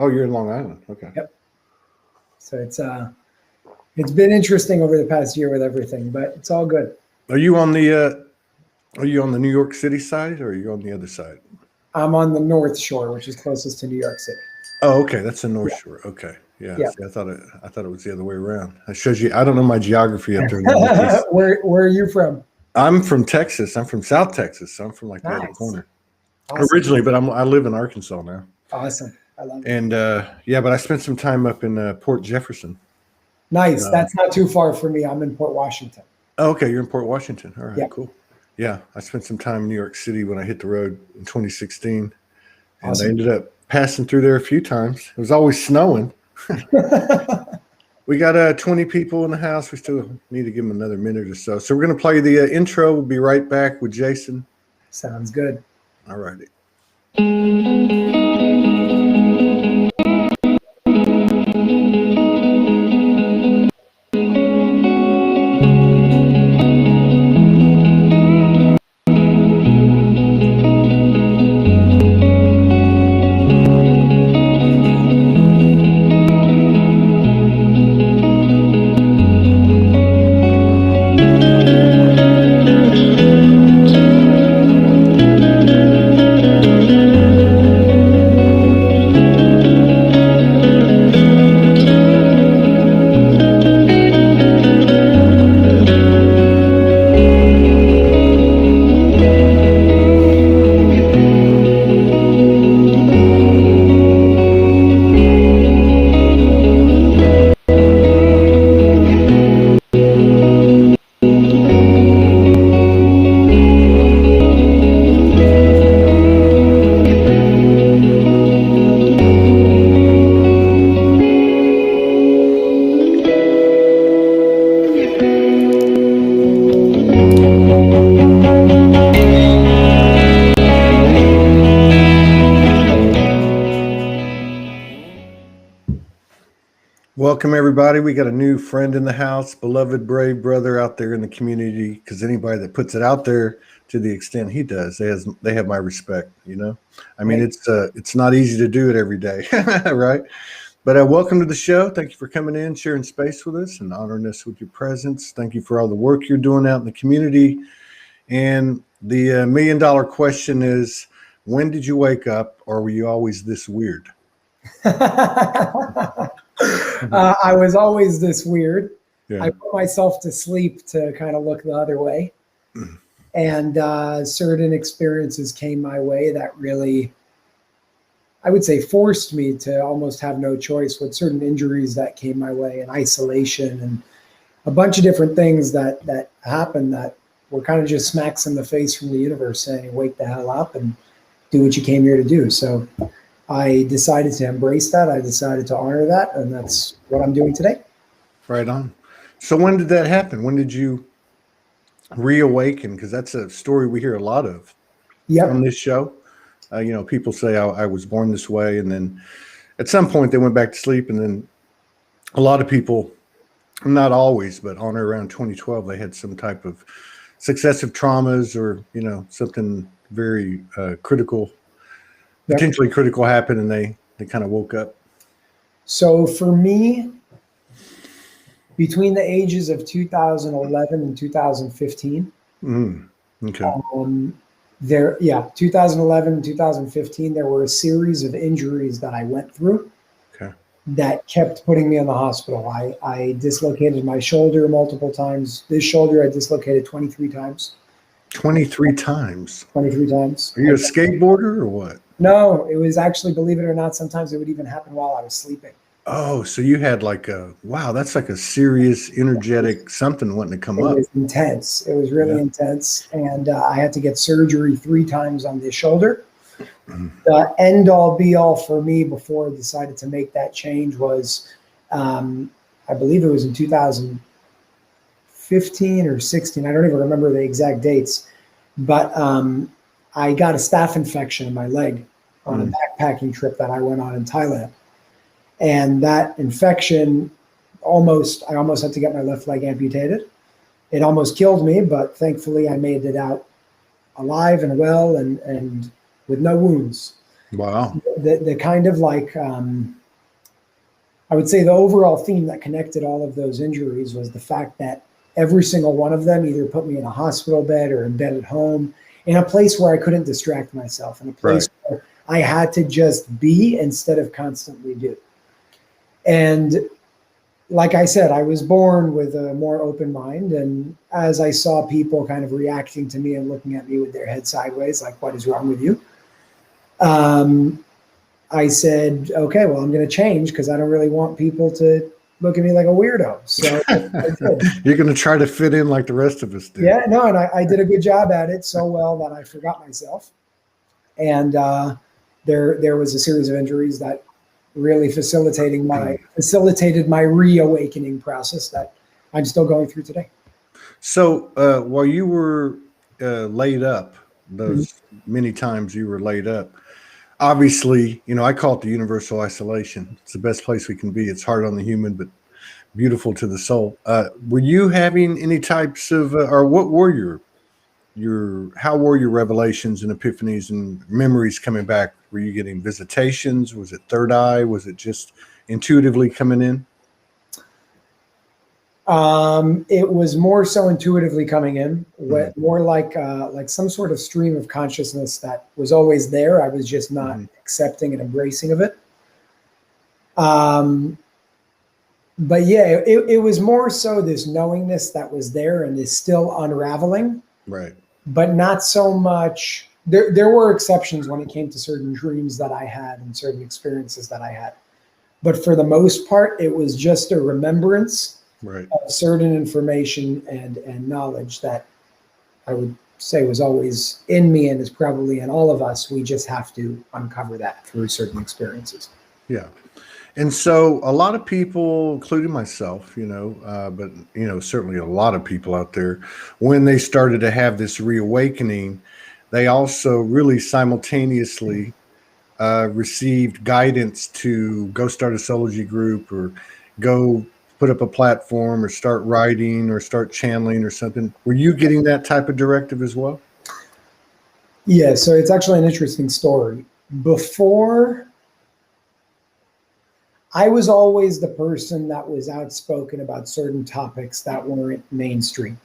Oh, you're in Long Island. Okay. Yep. So it's been interesting over the past year with everything, but it's all good. Are you on the New York City side, or are you on the other side? I'm on the North Shore, which is closest to New York City. Oh, okay. That's the North Shore. Okay. Yeah. See, I thought it was the other way around. That shows you. I don't know my geography up there in the Northeast. Where are you from? I'm from Texas. I'm from South Texas. So I'm from like the other corner originally, but I live in Arkansas now. Awesome. I love it. And but I spent some time up in Port Jefferson. Nice. That's not too far from me. I'm in Port Washington. Oh, okay. You're in Port Washington. All right. Yeah. Cool. Yeah. I spent some time in New York City when I hit the road in 2016. And Awesome. I ended up passing through there a few times. It was always snowing. We got 20 people in the house. We still need to give them another minute or so. So we're going to play the intro. We'll be right back with Jason. Sounds good. All righty. Welcome, everybody. We got a new friend in the house, beloved, brave brother out there in the community, because anybody that puts it out there to the extent he does, they have my respect, you know? I mean, it's not easy to do it every day, right? But welcome to the show. Thank you for coming in, sharing space with us, and honoring us with your presence. Thank you for all the work you're doing out in the community. And the $1 million question is, when did you wake up, or were you always this weird? I was always this weird. Yeah. I put myself to sleep to kind of look the other way. And certain experiences came my way that really, I would say, forced me to almost have no choice, with certain injuries that came my way, and isolation, and a bunch of different things that happened that were kind of just smacks in the face from the universe saying, wake the hell up and do what you came here to do. So I decided to embrace that. I decided to honor that. And that's what I'm doing today. Right on. So when did that happen? When did you reawaken? Because that's a story we hear a lot of on this show. You know, people say I was born this way, and then at some point they went back to sleep. And then a lot of people, not always, but on or around 2012, they had some type of successive traumas, or, you know, something very critical, potentially critical happened, and they kind of woke up. So for me, between the ages of 2011 and 2015, 2011 and 2015, there were a series of injuries that I went through that kept putting me in the hospital. I dislocated my shoulder multiple times. This shoulder I dislocated 23 times. 23 times? 23 times. Are you a skateboarder or what? No, it was actually, believe it or not, sometimes it would even happen while I was sleeping. Oh, so you had like wow, that's like a serious, energetic something wanting to come up. It was intense. It was really intense. And I had to get surgery 3 times on the shoulder. The end all be all for me before I decided to make that change was, I believe it was in 2015 or 16. I don't even remember the exact dates, but I got a staph infection in my leg on a backpacking trip that I went on in Thailand. And that infection I almost had to get my left leg amputated. It almost killed me, but thankfully I made it out alive and well and with no wounds. Wow. The kind of like, I would say the overall theme that connected all of those injuries was the fact that every single one of them either put me in a hospital bed or in bed at home, in a place where I couldn't distract myself, in a place where I had to just be instead of constantly do. And like I said, I was born with a more open mind. And as I saw people kind of reacting to me and looking at me with their head sideways, like, what is wrong with you? I said, okay, well, I'm going to change because I don't really want people to look at me like a weirdo. So you're going to try to fit in like the rest of us do. Yeah, no, and I did a good job at it, so well that I forgot myself. And there was a series of injuries that really facilitated my reawakening process that I'm still going through today. So while you were laid up, those many times you were laid up, obviously, you know, I call it the universal isolation. It's the best place we can be. It's hard on the human, but beautiful to the soul. Were you having any types of, or what were how were your revelations and epiphanies and memories coming back? Were you getting visitations? Was it third eye? Was it just intuitively coming in? It was more so intuitively coming in, more like some sort of stream of consciousness that was always there. I was just not accepting and embracing of it. But yeah, it was more so this knowingness that was there and is still unraveling. Right. But not so much. There were exceptions when it came to certain dreams that I had and certain experiences that I had. But for the most part, it was just a remembrance of certain information and knowledge that I would say was always in me and is probably in all of us. We just have to uncover that through certain experiences. Yeah. And so a lot of people, including myself, you know, but, you know, certainly a lot of people out there, when they started to have this reawakening, they also really simultaneously received guidance to go start a Soulogy group or go put up a platform or start writing or start channeling or something. Were you getting that type of directive as well? Yeah, so it's actually an interesting story. Before, I was always the person that was outspoken about certain topics that weren't mainstream,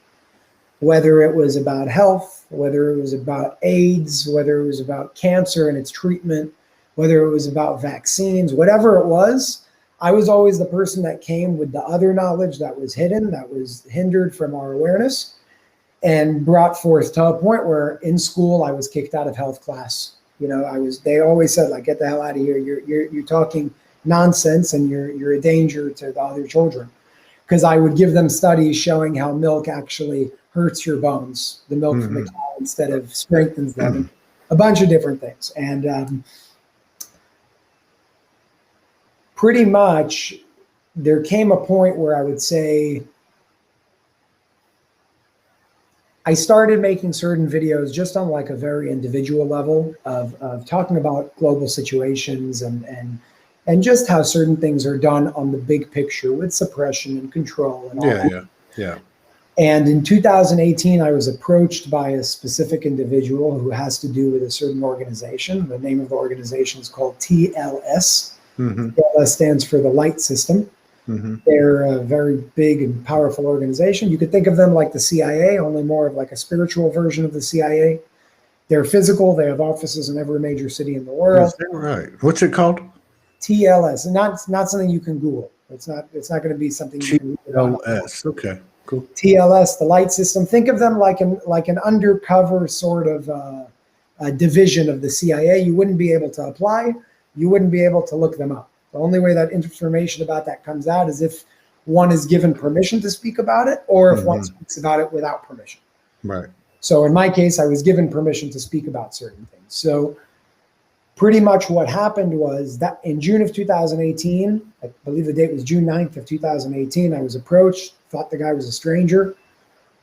whether it was about health, whether it was about AIDS, whether it was about cancer and its treatment, whether it was about vaccines, whatever it was. I was always the person that came with the other knowledge that was hidden, that was hindered from our awareness, and brought forth to a point where in school I was kicked out of health class. You know, they always said, like, get the hell out of here. You're talking nonsense and you're a danger to the other children. Because I would give them studies showing how milk actually hurts your bones, the milk from the cow, instead of strengthens them, and a bunch of different things. And pretty much there came a point where I would say I started making certain videos just on like a very individual level of talking about global situations and just how certain things are done on the big picture with suppression and control and all that. Yeah. And in 2018, I was approached by a specific individual who has to do with a certain organization. The name of the organization is called TLS. TLS stands for the Light System. They're a very big and powerful organization. You could think of them like the CIA, only more of like a spiritual version of the CIA. They're physical. They have offices in every major city in the world. Is that right? What's it called? TLS, and not something you can Google. It's not going to be something you can read about. TLS. Okay, cool. TLS, the Light System. Think of them like an undercover sort of a division of the CIA. You wouldn't be able to apply. You wouldn't be able to look them up. The only way that information about that comes out is if one is given permission to speak about it, or if one speaks about it without permission. Right. So in my case, I was given permission to speak about certain things. So pretty much what happened was that in June of 2018, I believe the date was June 9th of 2018, I was approached, thought the guy was a stranger.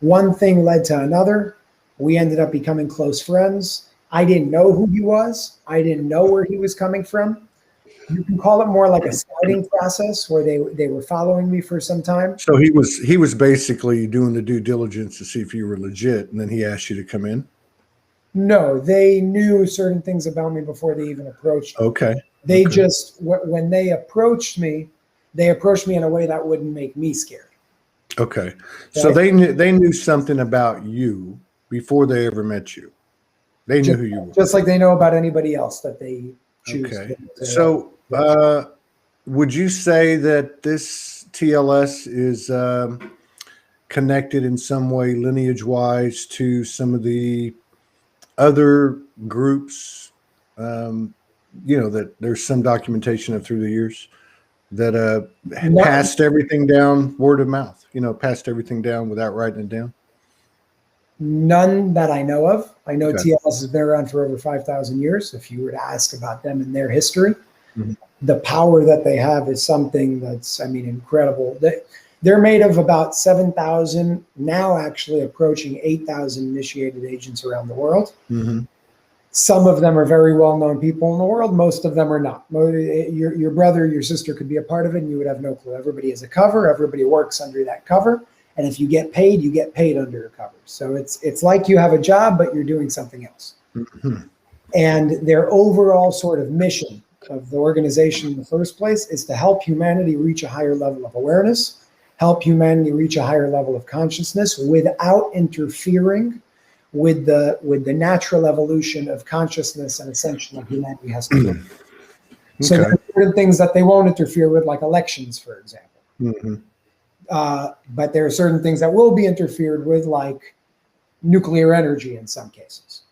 One thing led to another. We ended up becoming close friends. I didn't know who he was. I didn't know where he was coming from. You can call it more like a scouting process where they were following me for some time. So he was basically doing the due diligence to see if you were legit, and then he asked you to come in? No, they knew certain things about me before they even approached me. Okay. They just, when they approached me in a way that wouldn't make me scared. Okay. So they knew something about you before they ever met you. They knew who you were. Just like they know about anybody else that they choose. Okay. So would you say that this TLS is connected in some way, lineage-wise, to some of the other groups? That there's some documentation of through the years that passed everything down word of mouth, passed everything down without writing it down? None that I know of. I know TLS has been around for over 5,000 years. If you were to ask about them and their history, the power that they have is something that's, incredible. They're made of about 7,000, now actually approaching 8,000 initiated agents around the world. Some of them are very well-known people in the world. Most of them are not. Your brother, your sister could be a part of it, and you would have no clue. Everybody has a cover. Everybody works under that cover. And if you get paid, you get paid under a cover. So it's like you have a job, but you're doing something else. And their overall sort of mission of the organization in the first place is to help humanity reach a higher level of awareness, help humanity reach a higher level of consciousness without interfering with the natural evolution of consciousness and ascension that humanity has to do. So there are certain things that they won't interfere with, like elections, for example. But there are certain things that will be interfered with, like nuclear energy in some cases.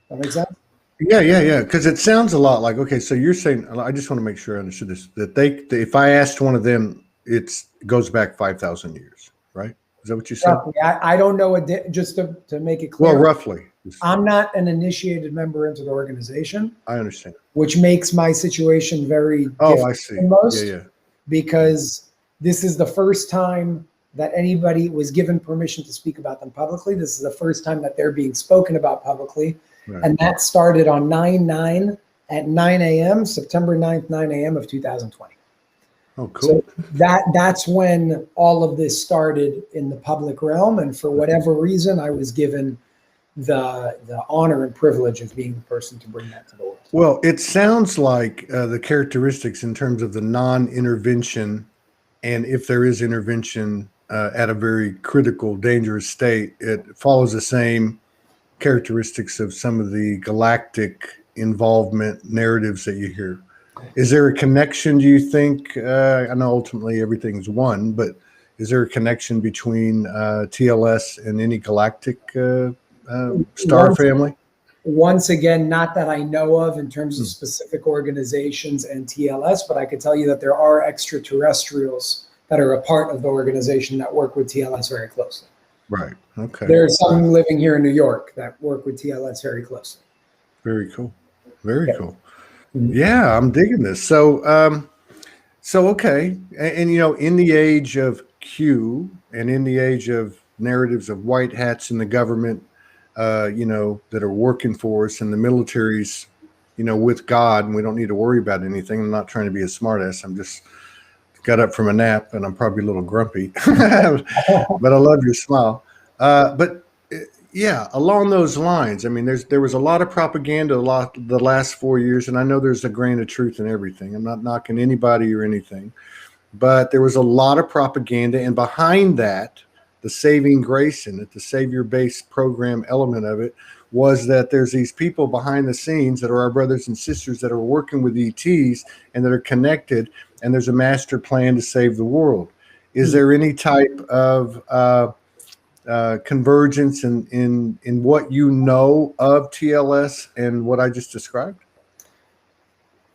That make sense? Yeah. Because it sounds a lot like, okay, so you're saying, I just want to make sure I understood this, that if I asked one of them, it goes back 5,000 years, right? Is that what you said? Roughly. I don't know, just to make it clear. Well, roughly. I'm not an initiated member into the organization. I understand. Which makes my situation very different I see. than most. Yeah. Because this is the first time that anybody was given permission to speak about them publicly. This is the first time that they're being spoken about publicly. Right. And that started on 9/9 at 9 a.m., September 9th, 9 a.m. of 2020. Oh, cool. So that's when all of this started in the public realm. And for whatever reason, I was given the honor and privilege of being the person to bring that to the world. Well, it sounds like the characteristics in terms of the non-intervention, and if there is intervention at a very critical, dangerous state, it follows the same characteristics of some of the galactic involvement narratives that you hear. Is there a connection, do you think? I know ultimately everything's one, but is there a connection between TLS and any galactic star family? Once again, not that I know of in terms of specific organizations and TLS, but I could tell you that there are extraterrestrials that are a part of the organization that work with TLS very closely. Right. Okay. There are some living here in New York that work with TLS very closely. Very cool. Very cool. Yeah, I'm digging this. So okay, and in the age of Q and in the age of narratives of white hats in the government, that are working for us, and the military's, with God, and we don't need to worry about anything. I'm not trying to be a smartass. I'm just got up from a nap, and I'm probably a little grumpy, but I love your smile. But yeah, along those lines, there was a lot of propaganda the last 4 years, and I know there's a grain of truth in everything. I'm not knocking anybody or anything, but there was a lot of propaganda, and behind that, the saving grace in it, the savior-based program element of it, was that there's these people behind the scenes that are our brothers and sisters that are working with ETs and that are connected, and there's a master plan to save the world. Is there any type of convergence in what you know of TLS and what I just described?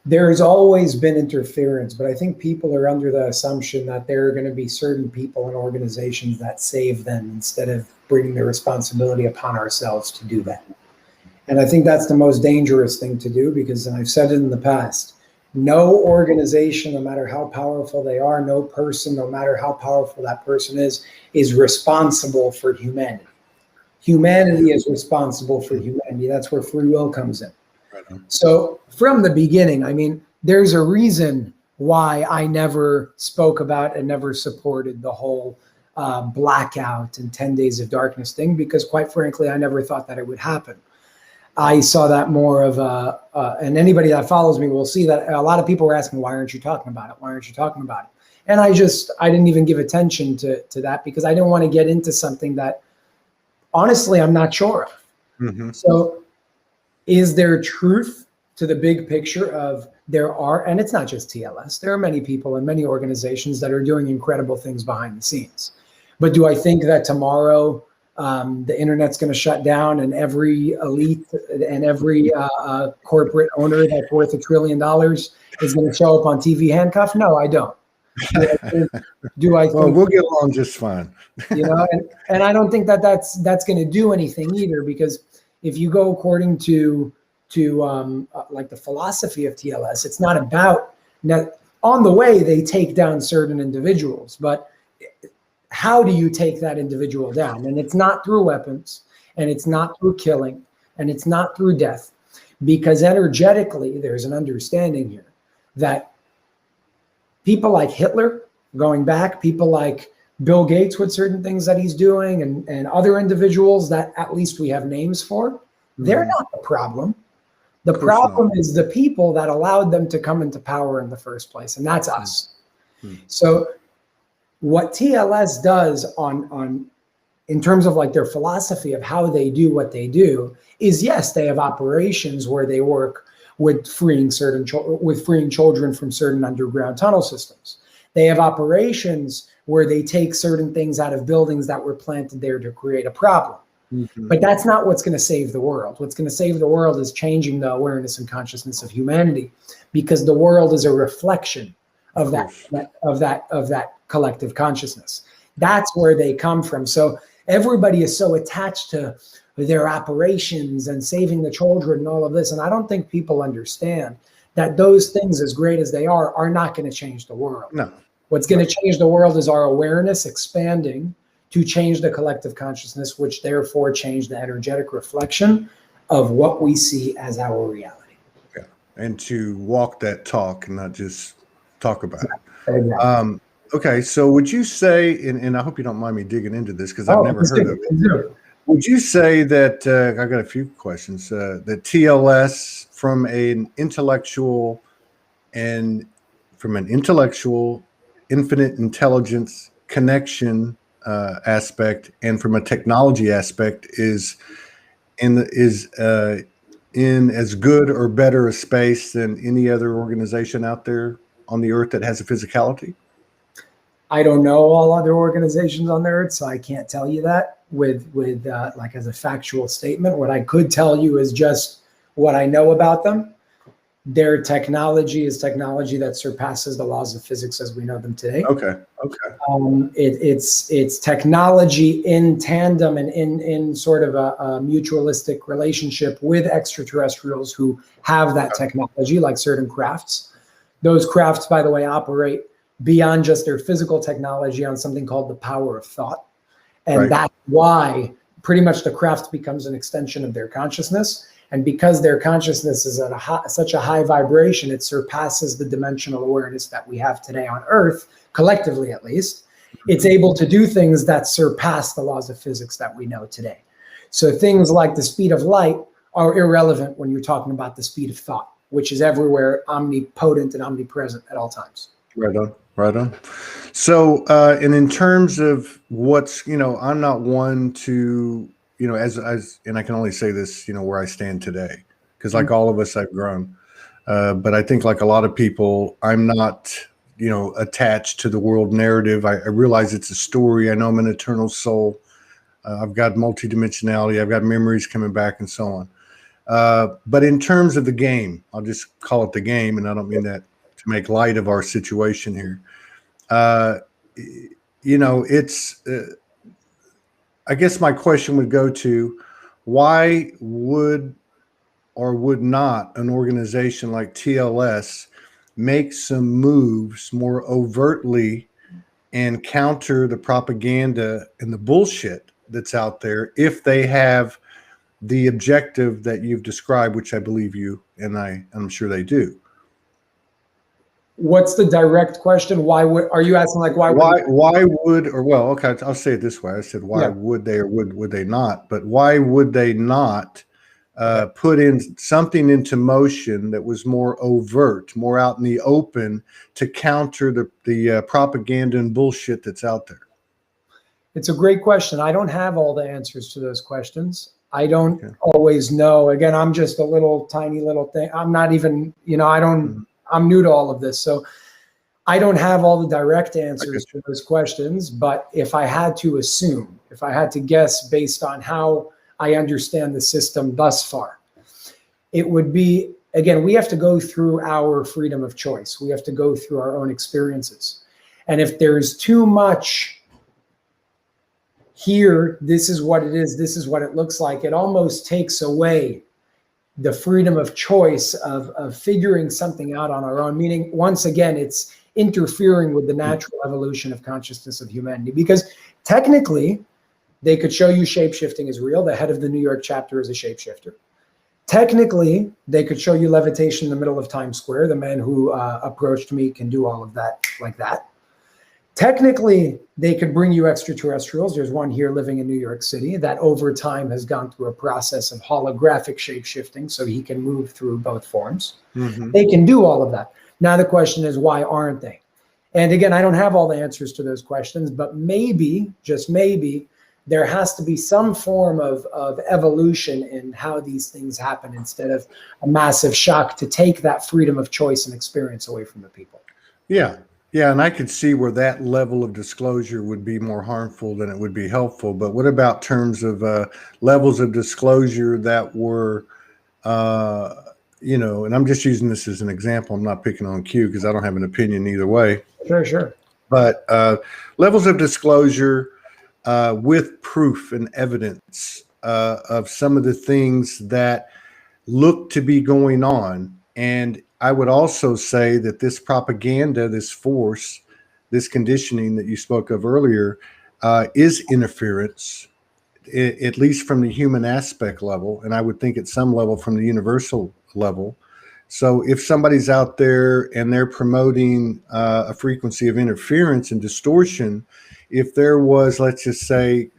There's always been interference, but I think people are under the assumption that there are going to be certain people and organizations that save them instead of bringing the responsibility upon ourselves to do that. And I think that's the most dangerous thing to do, because, and I've said it in the past, no organization, no matter how powerful they are, no person, no matter how powerful that person is responsible for humanity. Humanity is responsible for humanity. That's where free will comes in. So from the beginning, there's a reason why I never spoke about and never supported the whole blackout and 10 days of darkness thing, because quite frankly, I never thought that it would happen. I saw that more of and anybody that follows me will see that a lot of people were asking, why aren't you talking about it? Why aren't you talking about it? And I didn't even give attention to that, because I didn't want to get into something that honestly, I'm not sure of. Mm-hmm. So is there truth to the big picture of and it's not just TLS, there are many people and many organizations that are doing incredible things behind the scenes. But do I think that tomorrow the internet's going to shut down and every elite and every corporate owner that's worth $1 trillion is going to show up on TV handcuffed? No, I don't. Do I think, well, we'll get along just fine. And I don't think that that's going to do anything either, because if you go according to like the philosophy of TLS, it's not about, now on the way they take down certain individuals, but how do you take that individual down? And it's not through weapons, and it's not through killing, and it's not through death, because energetically there's an understanding here that people like Hitler, going back, people like Bill Gates with certain things that he's doing, and other individuals that at least we have names for, they're not the problem. The problem is the people that allowed them to come into power in the first place, and that's us. So what TLS does in terms of like their philosophy of how they do what they do is, yes, they have operations where they work with freeing children from certain underground tunnel systems. They have operations where they take certain things out of buildings that were planted there to create a problem. But that's not what's going to save the world. What's going to save the world is changing the awareness and consciousness of humanity, because the world is a reflection of that collective consciousness. That's where they come from. So everybody is so attached to their operations and saving the children and all of this. And I don't think people understand that those things, as great as they are not going to change the world. No. What's going to change the world is our awareness expanding to change the collective consciousness, which therefore change the energetic reflection of what we see as our reality. Yeah. And to walk that talk and not just talk about it. Exactly. Okay. So would you say, and I hope you don't mind me digging into this, because I've never heard of it. Would you say that, I got a few questions, that TLS from an intellectual, infinite intelligence connection aspect, and from a technology aspect, is in as good or better a space than any other organization out there on the earth that has a physicality? I don't know all other organizations on the earth, so I can't tell you that with like as a factual statement. What I could tell you is just what I know about them. Their technology is technology that surpasses the laws of physics as we know them today. Okay. It's technology in tandem and in sort of a mutualistic relationship with extraterrestrials who have that technology, like certain crafts. Those crafts, by the way, operate beyond just their physical technology on something called the power of thought. And that's why pretty much the craft becomes an extension of their consciousness. And because their consciousness is at such a high vibration, it surpasses the dimensional awareness that we have today on Earth, collectively at least. It's able to do things that surpass the laws of physics that we know today. So things like the speed of light are irrelevant when you're talking about the speed of thought, which is everywhere, omnipotent and omnipresent at all times. Right on. So, and in terms of what's, I'm not one to, as and I can only say this, where I stand today, because like all of us, I've grown. But I think like a lot of people, I'm not, attached to the world narrative. I realize it's a story. I know I'm an eternal soul. I've got multidimensionality. I've got memories coming back and so on. But in terms of the game, I'll just call it the game, and I don't mean that to make light of our situation here. It's, I guess my question would go to, why would or would not an organization like TLS make some moves more overtly and counter the propaganda and the bullshit that's out there if they have the objective that you've described, which I believe you and I'm sure they do? What's the direct question? Why would, are you asking like why would, or well, okay, I'll say it this way. I said, why would they, or would they not? But why would they not put in something into motion that was more overt, more out in the open to counter the propaganda and bullshit that's out there? It's a great question. I don't have all the answers to those questions. I don't always know. Again, I'm just a little tiny little thing. I'm not even, you know, I'm new to all of this. So I don't have all the direct answers to those questions, but if I had to assume, if I had to guess based on how I understand the system thus far, it would be, again, we have to go through our freedom of choice. We have to go through our own experiences. And if there's too much here, this is what it is, this is what it looks like, it almost takes away the freedom of choice of figuring something out on our own. Meaning, once again, it's interfering with the natural evolution of consciousness of humanity. Because technically, they could show you shape-shifting is real. The head of the New York chapter is a shapeshifter. Technically, they could show you levitation in the middle of Times Square. The man who approached me can do all of that like that. Technically, they could bring you extraterrestrials. There's one here living in New York City that over time has gone through a process of holographic shape-shifting so he can move through both forms. They can do all of that. Now the question is, why aren't they? And again, I don't have all the answers to those questions, but maybe, just maybe, there has to be some form of evolution in how these things happen instead of a massive shock to take that freedom of choice and experience away from the people. Yeah. Yeah, and I could see where that level of disclosure would be more harmful than it would be helpful. But what about terms of levels of disclosure that were, you know, and I'm just using this as an example. I'm not picking on Q because I don't have an opinion either way. Sure. But levels of disclosure with proof and evidence of some of the things that look to be going on. And I would also say that this propaganda, this force, this conditioning that you spoke of earlier is interference, at least from the human aspect level. And I would think at some level from the universal level. So if somebody's out there and they're promoting a frequency of interference and distortion, if there was, let's just say,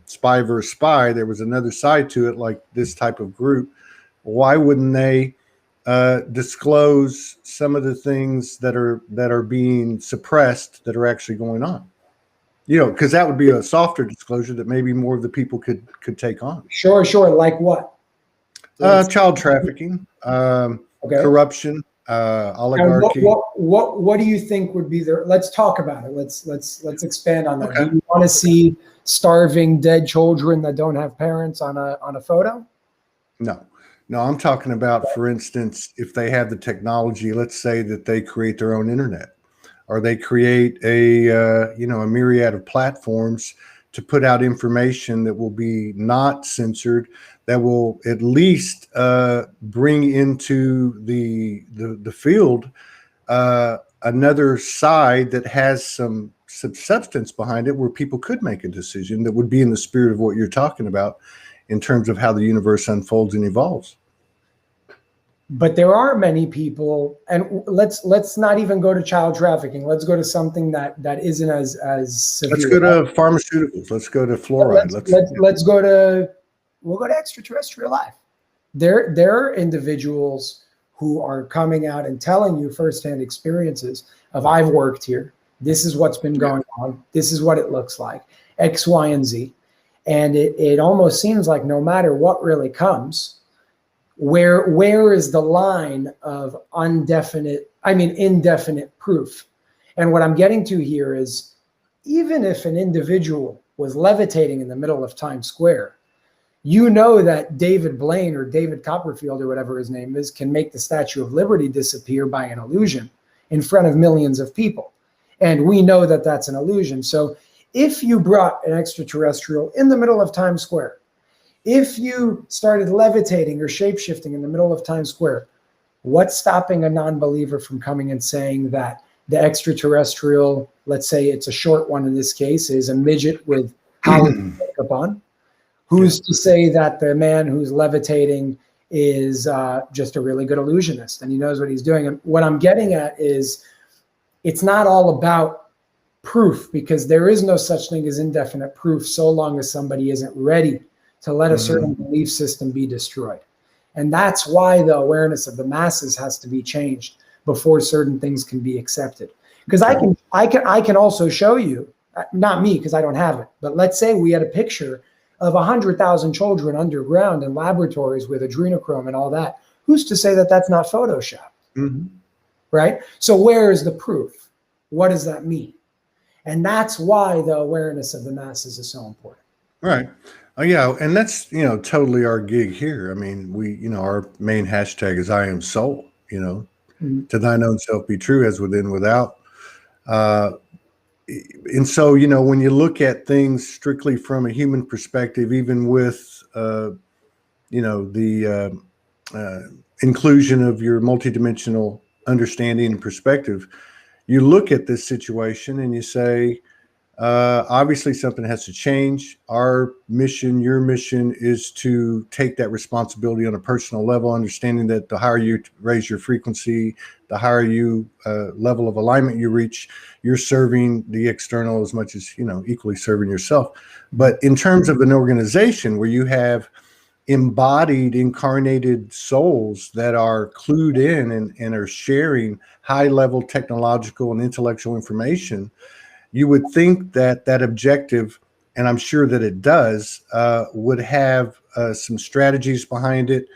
spy versus spy, there was another side to it, like this type of group, why wouldn't they disclose some of the things that are being suppressed that are actually going on? You know, because that would be a softer disclosure that maybe more of the people could take on. Sure. Like what? Child trafficking, corruption, oligarchy. What do you think would be there? Let's talk about it. Let's expand on that. Do you want to see starving, dead children that don't have parents on a photo? No, I'm talking about, for instance, if they have the technology, let's say that they create their own internet, or they create a myriad of platforms to put out information that will be not censored, that will at least bring into the field another side that has some substance behind it, where people could make a decision that would be in the spirit of what you're talking about in terms of how the universe unfolds and evolves. But there are many people, and let's not even go to child trafficking. Let's go to something that isn't as severe. Let's go to pharmaceuticals. Let's go to fluoride. We'll go to extraterrestrial life. There are individuals who are coming out and telling you firsthand experiences of, I've worked here. This is what's been going on. This is what it looks like, X, Y, and Z. And it almost seems like no matter what really comes, where is the line of indefinite proof? And what I'm getting to here is, even if an individual was levitating in the middle of Times Square, you know that David Blaine or David Copperfield or whatever his name is can make the Statue of Liberty disappear by an illusion in front of millions of people. And we know that that's an illusion. So if you brought an extraterrestrial in the middle of Times Square, if you started levitating or shapeshifting in the middle of Times Square, what's stopping a non-believer from coming and saying that the extraterrestrial, let's say it's a short one in this case, is a midget with Hollywood makeup on? Who's to say that the man who's levitating is just a really good illusionist and he knows what he's doing? And what I'm getting at is, it's not all about proof, because there is no such thing as indefinite proof so long as somebody isn't ready to let a certain belief system be destroyed. And that's why the awareness of the masses has to be changed before certain things can be accepted. Because I can also show you, not me because I don't have it, but let's say we had a picture of 100,000 children underground in laboratories with adrenochrome and all that. Who's to say that that's not Photoshop? Right? So where is the proof? What does that mean? And that's why the awareness of the masses is so important. Right. Yeah, and that's, totally our gig here. I mean, we, our main hashtag is I am soul, to thine own self be true, as within, without. And so, when you look at things strictly from a human perspective, even with, the inclusion of your multidimensional understanding and perspective, you look at this situation and you say, obviously something has to change. Our mission, your mission, is to take that responsibility on a personal level, understanding that the higher you raise your frequency, the higher you level of alignment you reach, you're serving the external as much as, equally serving yourself. But in terms of an organization where you have embodied, incarnated souls that are clued in and are sharing high level technological and intellectual information, you would think that that objective, and I'm sure that it does, would have some strategies behind it,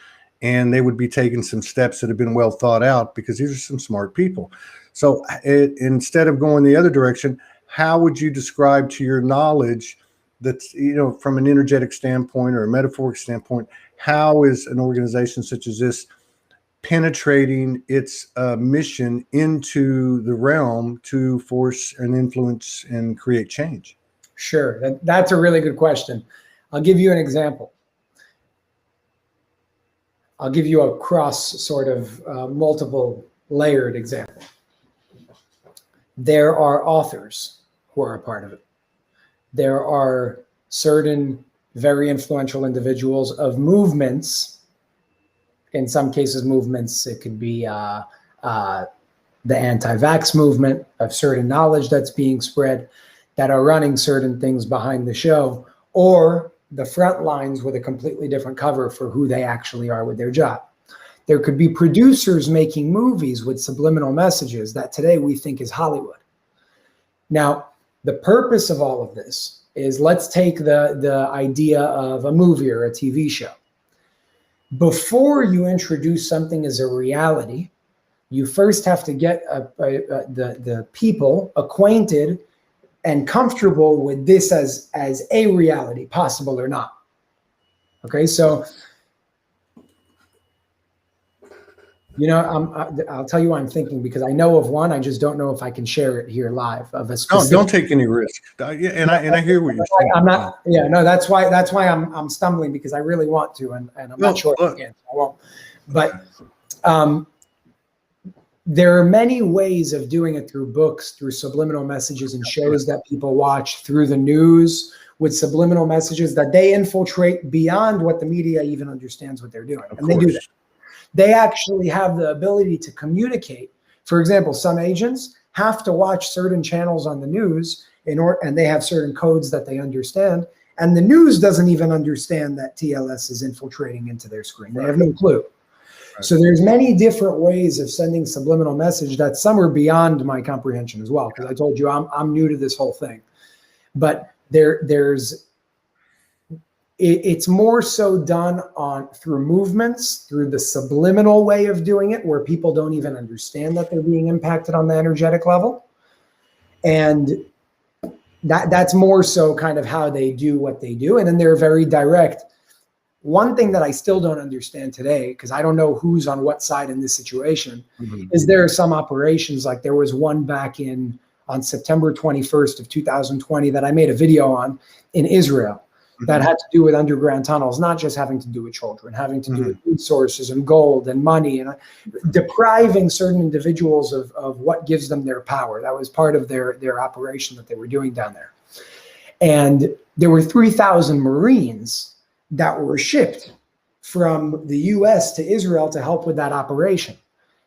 and they would be taking some steps that have been well thought out, because these are some smart people. So instead of going the other direction, how would you describe, to your knowledge, that, from an energetic standpoint or a metaphoric standpoint, how is an organization such as this penetrating its mission into the realm to force and influence and create change? Sure, that's a really good question. I'll give you an example. I'll give you a cross sort of multiple layered example. There are authors who are a part of it. There are certain very influential individuals of movements. In some cases, movements, it could be the anti-vax movement, of certain knowledge that's being spread, that are running certain things behind the show, or the front lines with a completely different cover for who they actually are with their job. There could be producers making movies with subliminal messages that today we think is Hollywood. Now, the purpose of all of this is, let's take the idea of a movie or a TV show. Before you introduce something as a reality, you first have to get the people acquainted and comfortable with this as a reality, possible or not. Okay, so, I'll tell you what I'm thinking, because I know of one. I just don't know if I can share it here live, of a specific. No, don't take any risk. And I hear what you're saying. I'm not. Yeah, no, that's why I'm stumbling, because I really want to, and I'm not sure again. I won't. But there are many ways of doing it, through books, through subliminal messages and shows that people watch, through the news with subliminal messages that they infiltrate beyond what the media even understands what they're doing. And they do that. They actually have the ability to communicate. For example, some agents have to watch certain channels on the news and they have certain codes that they understand. And the news doesn't even understand that TLS is infiltrating into their screen. They have no clue. So there's many different ways of sending subliminal message that some are beyond my comprehension as well, because I told you I'm new to this whole thing. But it's more so done through movements, through the subliminal way of doing it, where people don't even understand that they're being impacted on the energetic level. And that's more so kind of how they do what they do. And then they're very direct. One thing that I still don't understand today, because I don't know who's on what side in this situation, is there are some operations, like there was one back on September 21st of 2020 that I made a video on in Israel that had to do with underground tunnels, not just having to do with children, having to do with resources and gold and money, and depriving certain individuals of what gives them their power. That was part of their operation that they were doing down there. And there were 3,000 Marines that were shipped from the US to Israel to help with that operation.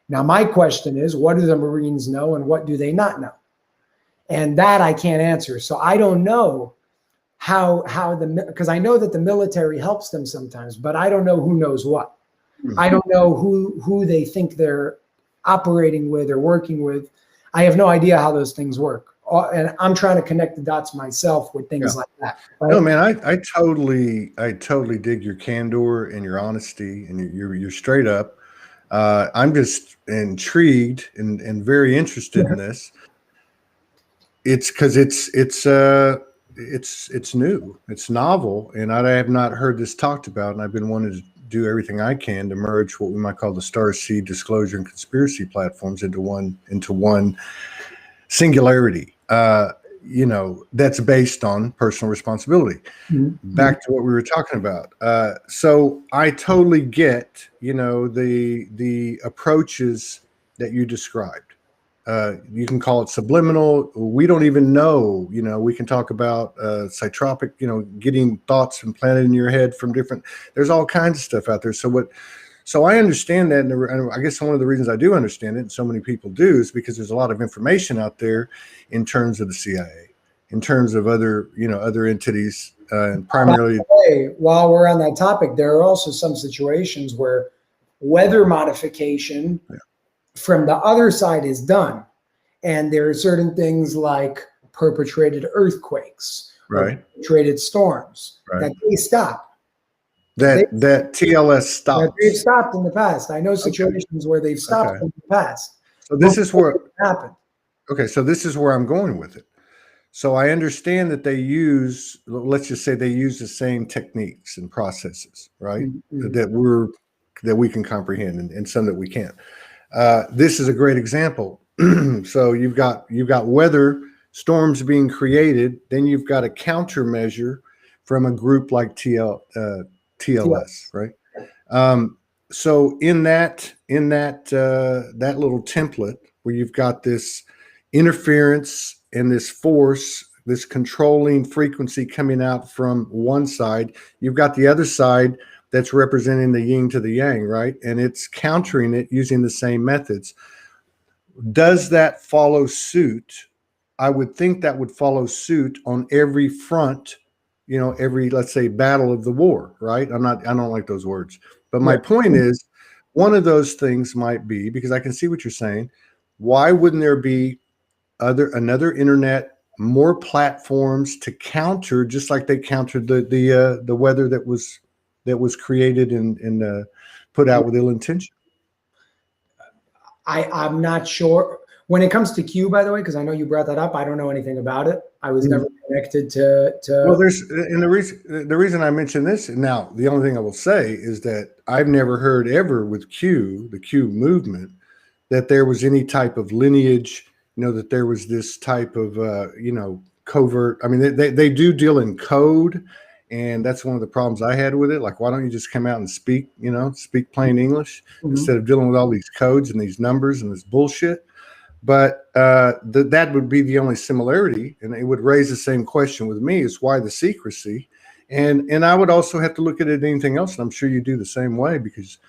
Now, my question is, what do the Marines know and what do they not know? And that I can't answer. So I don't know because I know that the military helps them sometimes, but I don't know who knows what. I don't know who they think they're operating with or working with. I have no idea how those things work. And I'm trying to connect the dots myself with things like that. Right? No, man, I totally dig your candor and your honesty, and you're straight up. I'm just intrigued and very interested in this. It's because it's new, it's novel, and I have not heard this talked about, and I've been wanting to do everything I can to merge what we might call the Starseed disclosure and conspiracy platforms into one singularity. That's based on personal responsibility. Mm-hmm. Back to what we were talking about. So I totally get, the approaches that you described. You can call it subliminal. We don't even know, we can talk about psychotropic, getting thoughts implanted in your head from there's all kinds of stuff out there. So I understand that. And I guess one of the reasons I do understand it, and so many people do, is because there's a lot of information out there in terms of the CIA, in terms of other entities, and primarily. While we're on that topic, there are also some situations where weather modification from the other side is done. And there are certain things like perpetrated earthquakes, perpetrated storms that they stop. That TLS stopped. That they've stopped in the past. I know situations where they've stopped in the past. So this is where happened. Okay, so this is where I'm going with it. So I understand that let's just say they use the same techniques and processes, right? Mm-hmm. That we can comprehend, and some that we can't. This is a great example. So you've got weather storms being created, then you've got a countermeasure from a group like TLS, right? So in that little template where you've got this interference and this force, this controlling frequency coming out from one side, you've got the other side that's representing the yin to the yang, right? And it's countering it using the same methods. Does that follow suit? I would think that would follow suit on every front, every, let's say, battle of the war, right? I don't like those words. But my point is, one of those things might be, because I can see what you're saying, why wouldn't there be another internet, more platforms to counter, just like they countered the weather that was created and put out with ill intention? I'm not sure. When it comes to Q, by the way, because I know you brought that up, I don't know anything about it. I was never connected to. Well, the reason I mention this now, the only thing I will say is that I've never heard ever with Q, the Q movement, that there was any type of lineage, that there was this type of, covert. I mean, they do deal in code, and that's one of the problems I had with it. Like, why don't you just come out and speak plain English instead of dealing with all these codes and these numbers and this bullshit? But that would be the only similarity, and it would raise the same question with me: is why the secrecy? And I would also have to look at it anything else, and I'm sure you do the same way, because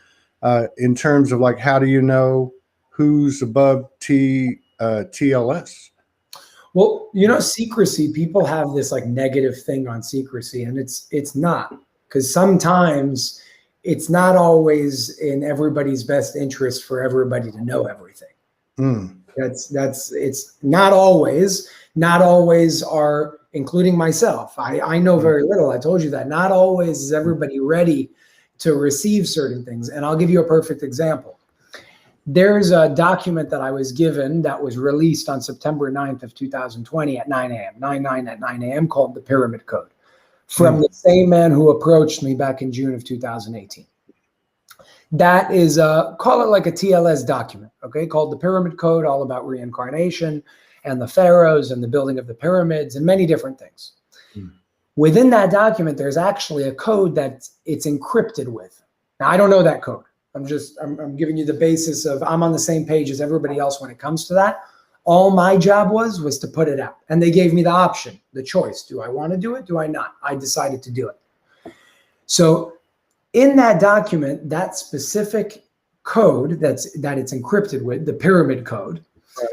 in terms of like, how do you know who's above TLS? Well, secrecy, people have this like negative thing on secrecy, and it's not, because sometimes it's not always in everybody's best interest for everybody to know everything. It's not always are, including myself. I know very little. I told you that. Not always is everybody ready to receive certain things. And I'll give you a perfect example. There's a document that I was given that was released on September 9th of 2020 at 9 a.m. called the Pyramid Code, from the same man who approached me back in June of 2018. That is, call it like a TLS document, okay, called the Pyramid Code, all about reincarnation and the pharaohs and the building of the pyramids and many different things. Within that document, there's actually a code that it's encrypted with. Now, I don't know that code. I'm giving you the basis of, I'm on the same page as everybody else when it comes to that. All my job was to put it out. And they gave me the option, the choice. Do I want to do it? Do I not? I decided to do it. So in that document, that specific code that it's encrypted with, the pyramid code, Right.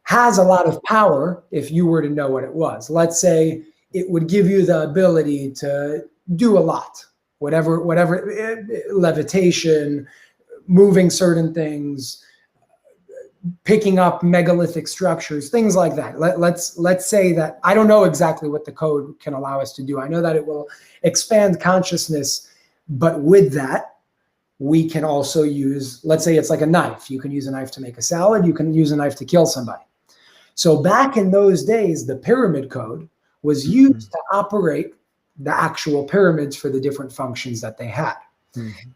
has a lot of power if you were to know what it was. Let's say it would give you the ability to do a lot, whatever, levitation, moving certain things, picking up megalithic structures, things like that. Let's say that, I don't know exactly what the code can allow us to do. I know that it will expand consciousness, but with that, we can also use, let's say it's like a knife. You can use a knife to make a salad. You can use a knife to kill somebody. So back in those days, the pyramid code was used to operate the actual pyramids for the different functions that they had.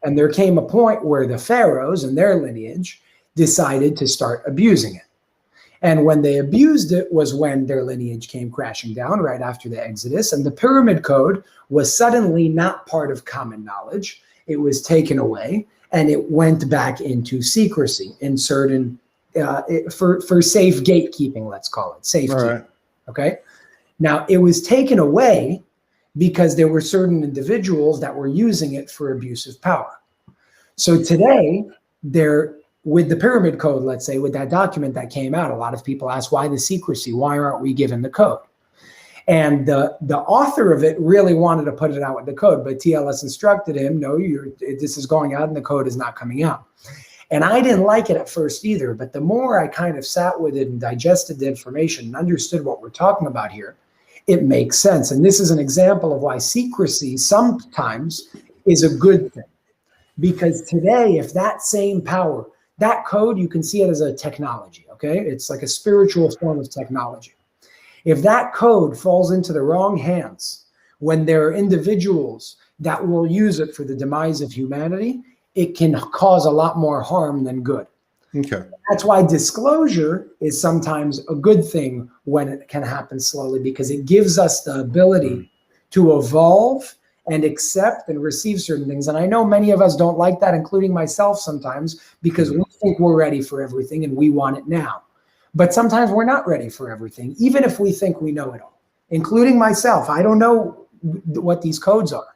And there came a point where the pharaohs and their lineage decided to start abusing it. And when they abused it was when their lineage came crashing down right after the Exodus. And the pyramid code was suddenly not part of common knowledge. It was taken away and it went back into secrecy in certain, for safe gatekeeping, let's call it safety. Right. Okay. Now it was taken away because there were certain individuals that were using it for abusive power. So today, with the pyramid code, let's say, with that document that came out, a lot of people ask, why the secrecy? Why aren't we given the code? And the author of it really wanted to put it out with the code, but TLS instructed him, no, this is going out and the code is not coming out. And I didn't like it at first either, but the more I kind of sat with it and digested the information and understood what we're talking about here, it makes sense. And this is an example of why secrecy sometimes is a good thing. Because today, if that same power, that code, you can see it as a technology, okay? It's like a spiritual form of technology. If that code falls into the wrong hands, when there are individuals that will use it for the demise of humanity, it can cause a lot more harm than good. Okay. That's why disclosure is sometimes a good thing when it can happen slowly, because it gives us the ability to evolve and accept and receive certain things. And I know many of us don't like that, including myself sometimes, because we think we're ready for everything and we want it now. But sometimes we're not ready for everything, even if we think we know it all, including myself. I don't know what these codes are.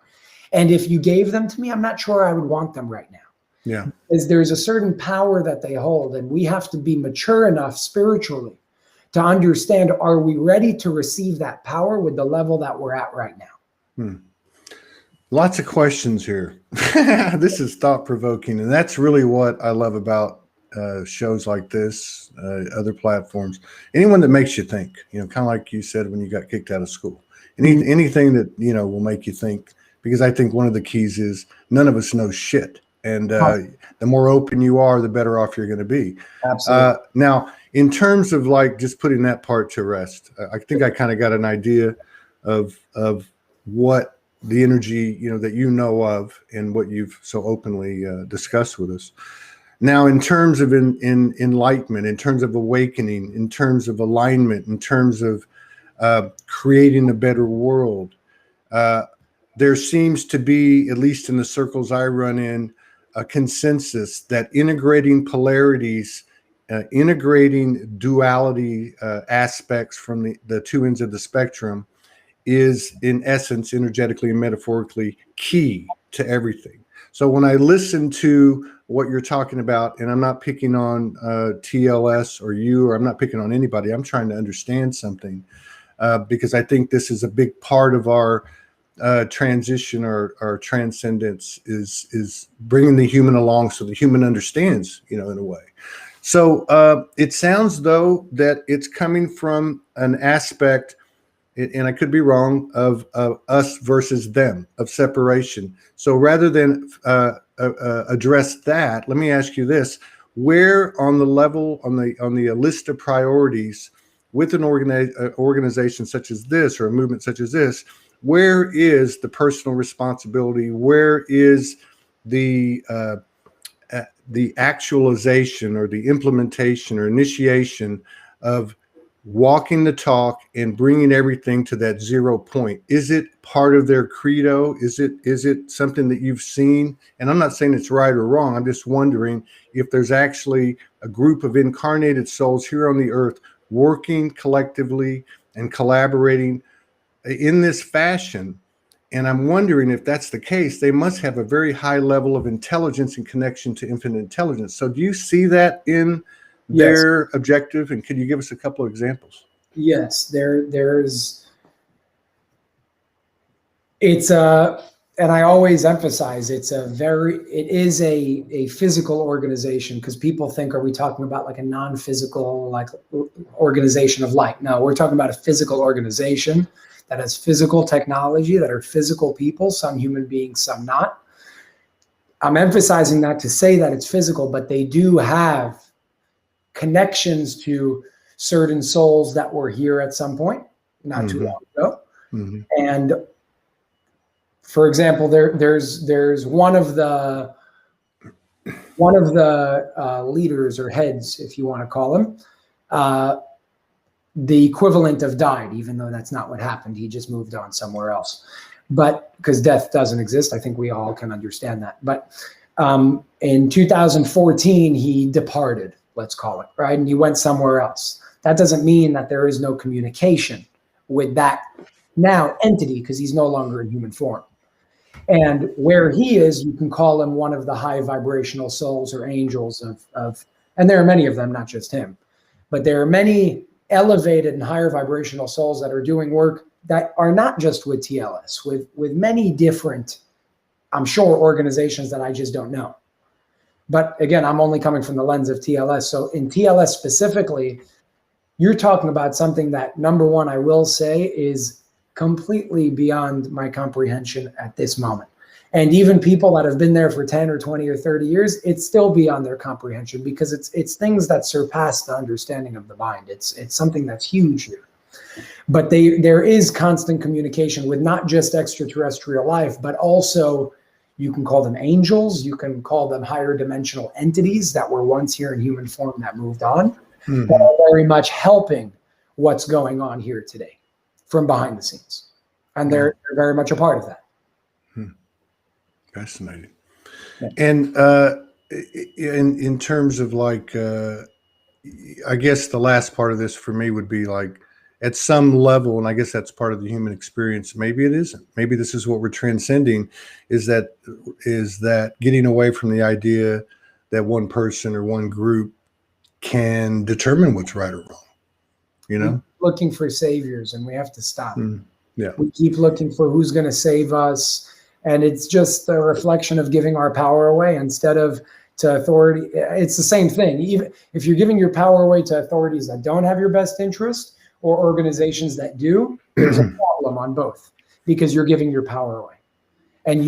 And if you gave them to me, I'm not sure I would want them right now. Yeah. Because there's a certain power that they hold, and we have to be mature enough spiritually to understand, are we ready to receive that power with the level that we're at right now? Lots of questions here. This is thought-provoking, and that's really what I love about shows like this, other platforms. Anyone that makes you think, kind of like you said when you got kicked out of school. Anything that, will make you think, because I think one of the keys is none of us know shit. And the more open you are, the better off you're going to be. Absolutely. Now, in terms of like just putting that part to rest, I think I kind of got an idea of what the energy, that you know of and what you've so openly discussed with us. Now, in terms of in enlightenment, in terms of awakening, in terms of alignment, in terms of creating a better world, there seems to be, at least in the circles I run in, a consensus that integrating polarities, integrating duality aspects from the two ends of the spectrum is, in essence, energetically and metaphorically key to everything. So when I listen to what you're talking about, and I'm not picking on TLS or you, or I'm not picking on anybody, I'm trying to understand something because I think this is a big part of our transition or transcendence is bringing the human along so the human understands, in a way. So it sounds though that it's coming from an aspect, and I could be wrong, of us versus them, of separation. So rather than address that, let me ask you this: where on the level, on the list of priorities with an organization such as this, or a movement such as this, where is the personal responsibility? Where is the actualization or the implementation or initiation of walking the talk and bringing everything to that 0 point? Is it part of their credo? Is it something that you've seen? And I'm not saying it's right or wrong. I'm just wondering if there's actually a group of incarnated souls here on the earth working collectively and collaborating in this fashion, And I'm wondering if that's the case, they must have a very high level of intelligence and connection to infinite intelligence. So do you see that in their objective? And can you give us a couple of examples? Yes, and I always emphasize it is a physical organization, because people think, are we talking about like a non-physical like organization of light? No, we're talking about a physical organization that has physical technology, that are physical people, some human beings, some not. I'm emphasizing that to say that it's physical, but they do have connections to certain souls that were here at some point, not too long ago. And for example, there's one of the leaders or heads, if you want to call him, the equivalent of died, even though that's not what happened. He just moved on somewhere else. But because death doesn't exist, I think we all can understand that. But in 2014, he departed, let's call it, right? And he went somewhere else. That doesn't mean that there is no communication with that now entity, because he's no longer in human form. And where he is, you can call him one of the high vibrational souls or angels of, and there are many of them, not just him, but there are many elevated and higher vibrational souls that are doing work that are not just with TLS, with many different, I'm sure, organizations that I just don't know. But again, I'm only coming from the lens of TLS. So in TLS specifically, you're talking about something that, number one, I will say is completely beyond my comprehension at this moment. And even people that have been there for 10 or 20 or 30 years, it's still beyond their comprehension, because it's things that surpass the understanding of the mind. It's something that's huge here. But there is constant communication with not just extraterrestrial life, but also, you can call them angels, you can call them higher dimensional entities that were once here in human form that moved on, that are very much helping what's going on here today from behind the scenes. And they're very much a part of that. Fascinating. Yeah. And in terms of like, I guess the last part of this for me would be like, at some level, and I guess that's part of the human experience, maybe it isn't. Maybe this is what we're transcending, is that getting away from the idea that one person or one group can determine what's right or wrong, you know? We're looking for saviors, and we have to stop. Yeah. We keep looking for who's going to save us. And it's just a reflection of giving our power away instead of to authority. It's the same thing. Even if you're giving your power away to authorities that don't have your best interest, or organizations that do, there's a problem on both, because you're giving your power away. And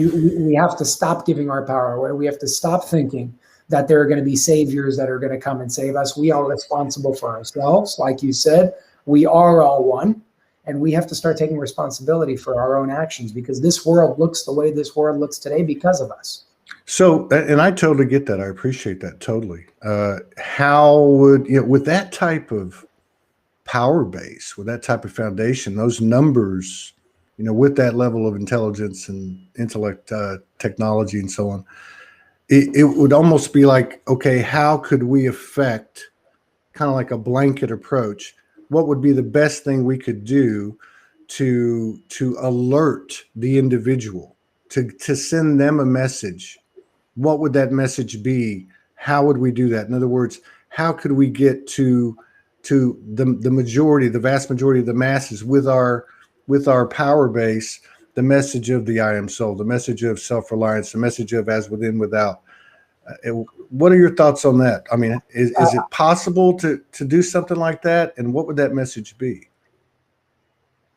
we have to stop giving our power away. We have to stop thinking that there are going to be saviors that are going to come and save us. We are responsible for ourselves. Like you said, we are all one. And we have to start taking responsibility for our own actions, because this world looks the way this world looks today because of us. So, and I totally get that. I appreciate that totally. How would, with that type of power base, with that type of foundation, those numbers, with that level of intelligence and intellect, technology and so on, it would almost be like, okay, how could we affect, kind of like a blanket approach, what would be the best thing we could do to alert the individual, to send them a message? What would that message be? How would we do that? In other words, how could we get to the majority, the vast majority of the masses with our power base, the message of the I am soul, the message of self-reliance, the message of as within, without? What are your thoughts on that? I mean, is it possible to do something like that? And what would that message be?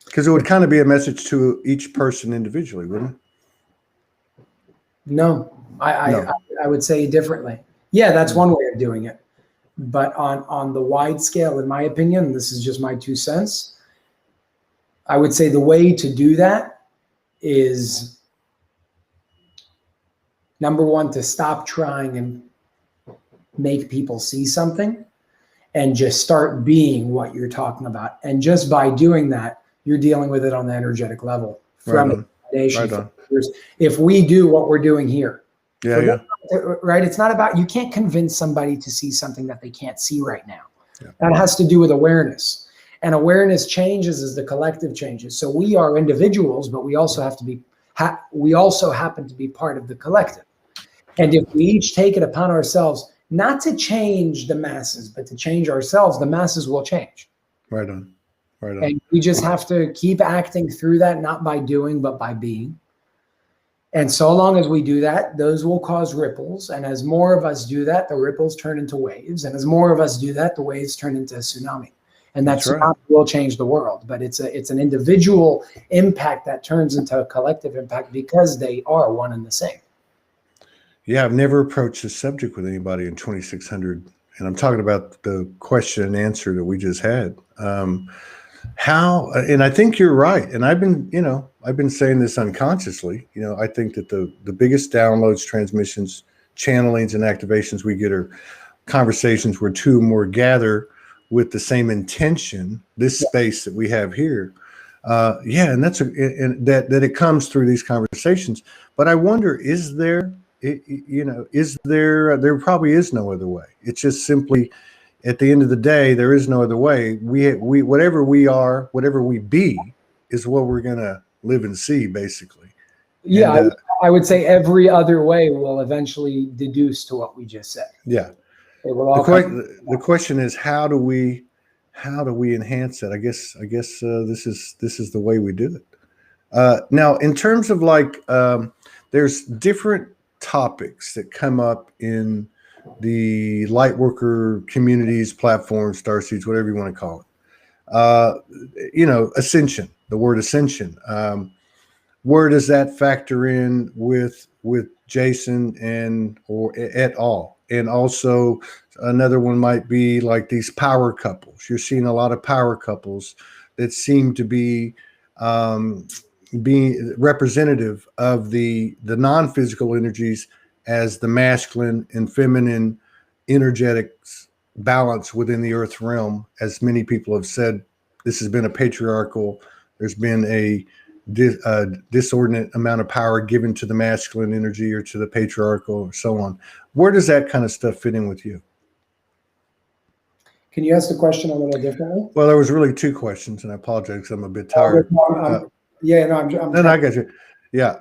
Because it would kind of be a message to each person individually, wouldn't it? No, I would say differently. Yeah, that's one way of doing it. But on the wide scale, in my opinion, this is just my 2 cents, I would say the way to do that is, number one, to stop trying and make people see something and just start being what you're talking about. And just by doing that, you're dealing with it on the energetic level from the foundation. If we do what we're doing here, right? It's not about, you can't convince somebody to see something that they can't see right now. Yeah. That has to do with awareness. And awareness changes as the collective changes. So we are individuals, but we also have to be we also happen to be part of the collective. And if we each take it upon ourselves, not to change the masses, but to change ourselves, the masses will change. Right on. Right on. And we just have to keep acting through that, not by doing, but by being. And so long as we do that, those will cause ripples. And as more of us do that, the ripples turn into waves. And as more of us do that, the waves turn into a tsunami. And that tsunami will change the world. But it's an individual impact that turns into a collective impact because they are one and the same. Yeah, I've never approached this subject with anybody in 2600. And I'm talking about the question and answer that we just had. And I think you're right. And I've been saying this unconsciously. I think that the biggest downloads, transmissions, channelings, and activations we get are conversations where two or more gather with the same intention, this space that we have here. And that it comes through these conversations. But I wonder, there probably is no other way. It's just simply, at the end of the day, there is no other way. We whatever we are, whatever we be, is what we're gonna live and see, basically. Yeah, and, I would say every other way will eventually deduce to what we just said. Yeah. It will all the question is, how do we enhance that? I guess this is the way we do it. Now, in terms of there's different topics that come up in the lightworker communities, platforms, starseeds, whatever you want to call it. Ascension, the word ascension. Where does that factor in with Jason or et al? And also another one might be like these power couples. You're seeing a lot of power couples that seem to be being representative of the non-physical energies as the masculine and feminine energetics balance within the earth realm. As many people have said, this has been a patriarchal, there's been a disordinate amount of power given to the masculine energy or to the patriarchal or so on. Where does that kind of stuff fit in with you? Can you ask the question a little differently? Well, there was really two questions, and I apologize because I'm a bit tired. I'm I got you. Yeah.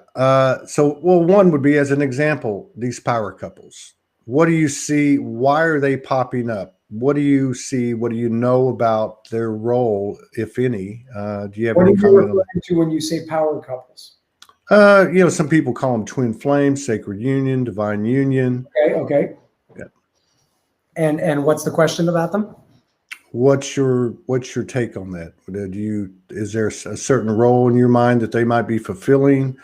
One would be, as an example, these power couples. What do you see? Why are they popping up? What do you see? What do you know about their role, if any? Do you have any comment on that? When you say power couples? Some people call them twin flames, sacred union, divine union. Okay. Yeah. And what's the question about them? What's your take on that? Is there a certain role in your mind that they might be fulfilling?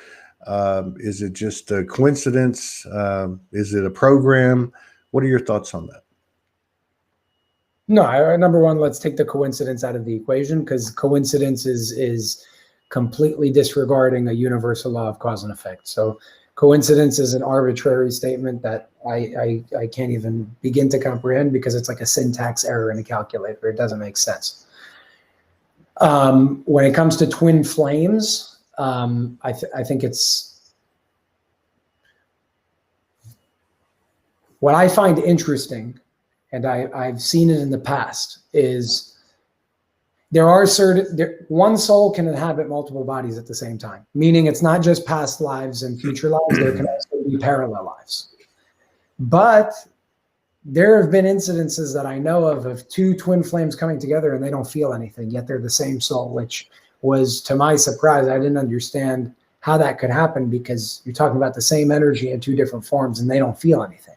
Is it just a coincidence? Is it a program? What are your thoughts on that? No, number one, let's take the coincidence out of the equation, because coincidence is completely disregarding a universal law of cause and effect. So coincidence is an arbitrary statement that I can't even begin to comprehend, because it's like a syntax error in a calculator. It doesn't make sense. When it comes to twin flames, I think it's, what I find interesting, and I've seen it in the past, is there are one soul can inhabit multiple bodies at the same time, meaning it's not just past lives and future lives, there can also be parallel lives. But there have been incidences that I know of two twin flames coming together and they don't feel anything, yet they're the same soul, which was, to my surprise, I didn't understand how that could happen, because you're talking about the same energy in two different forms and they don't feel anything.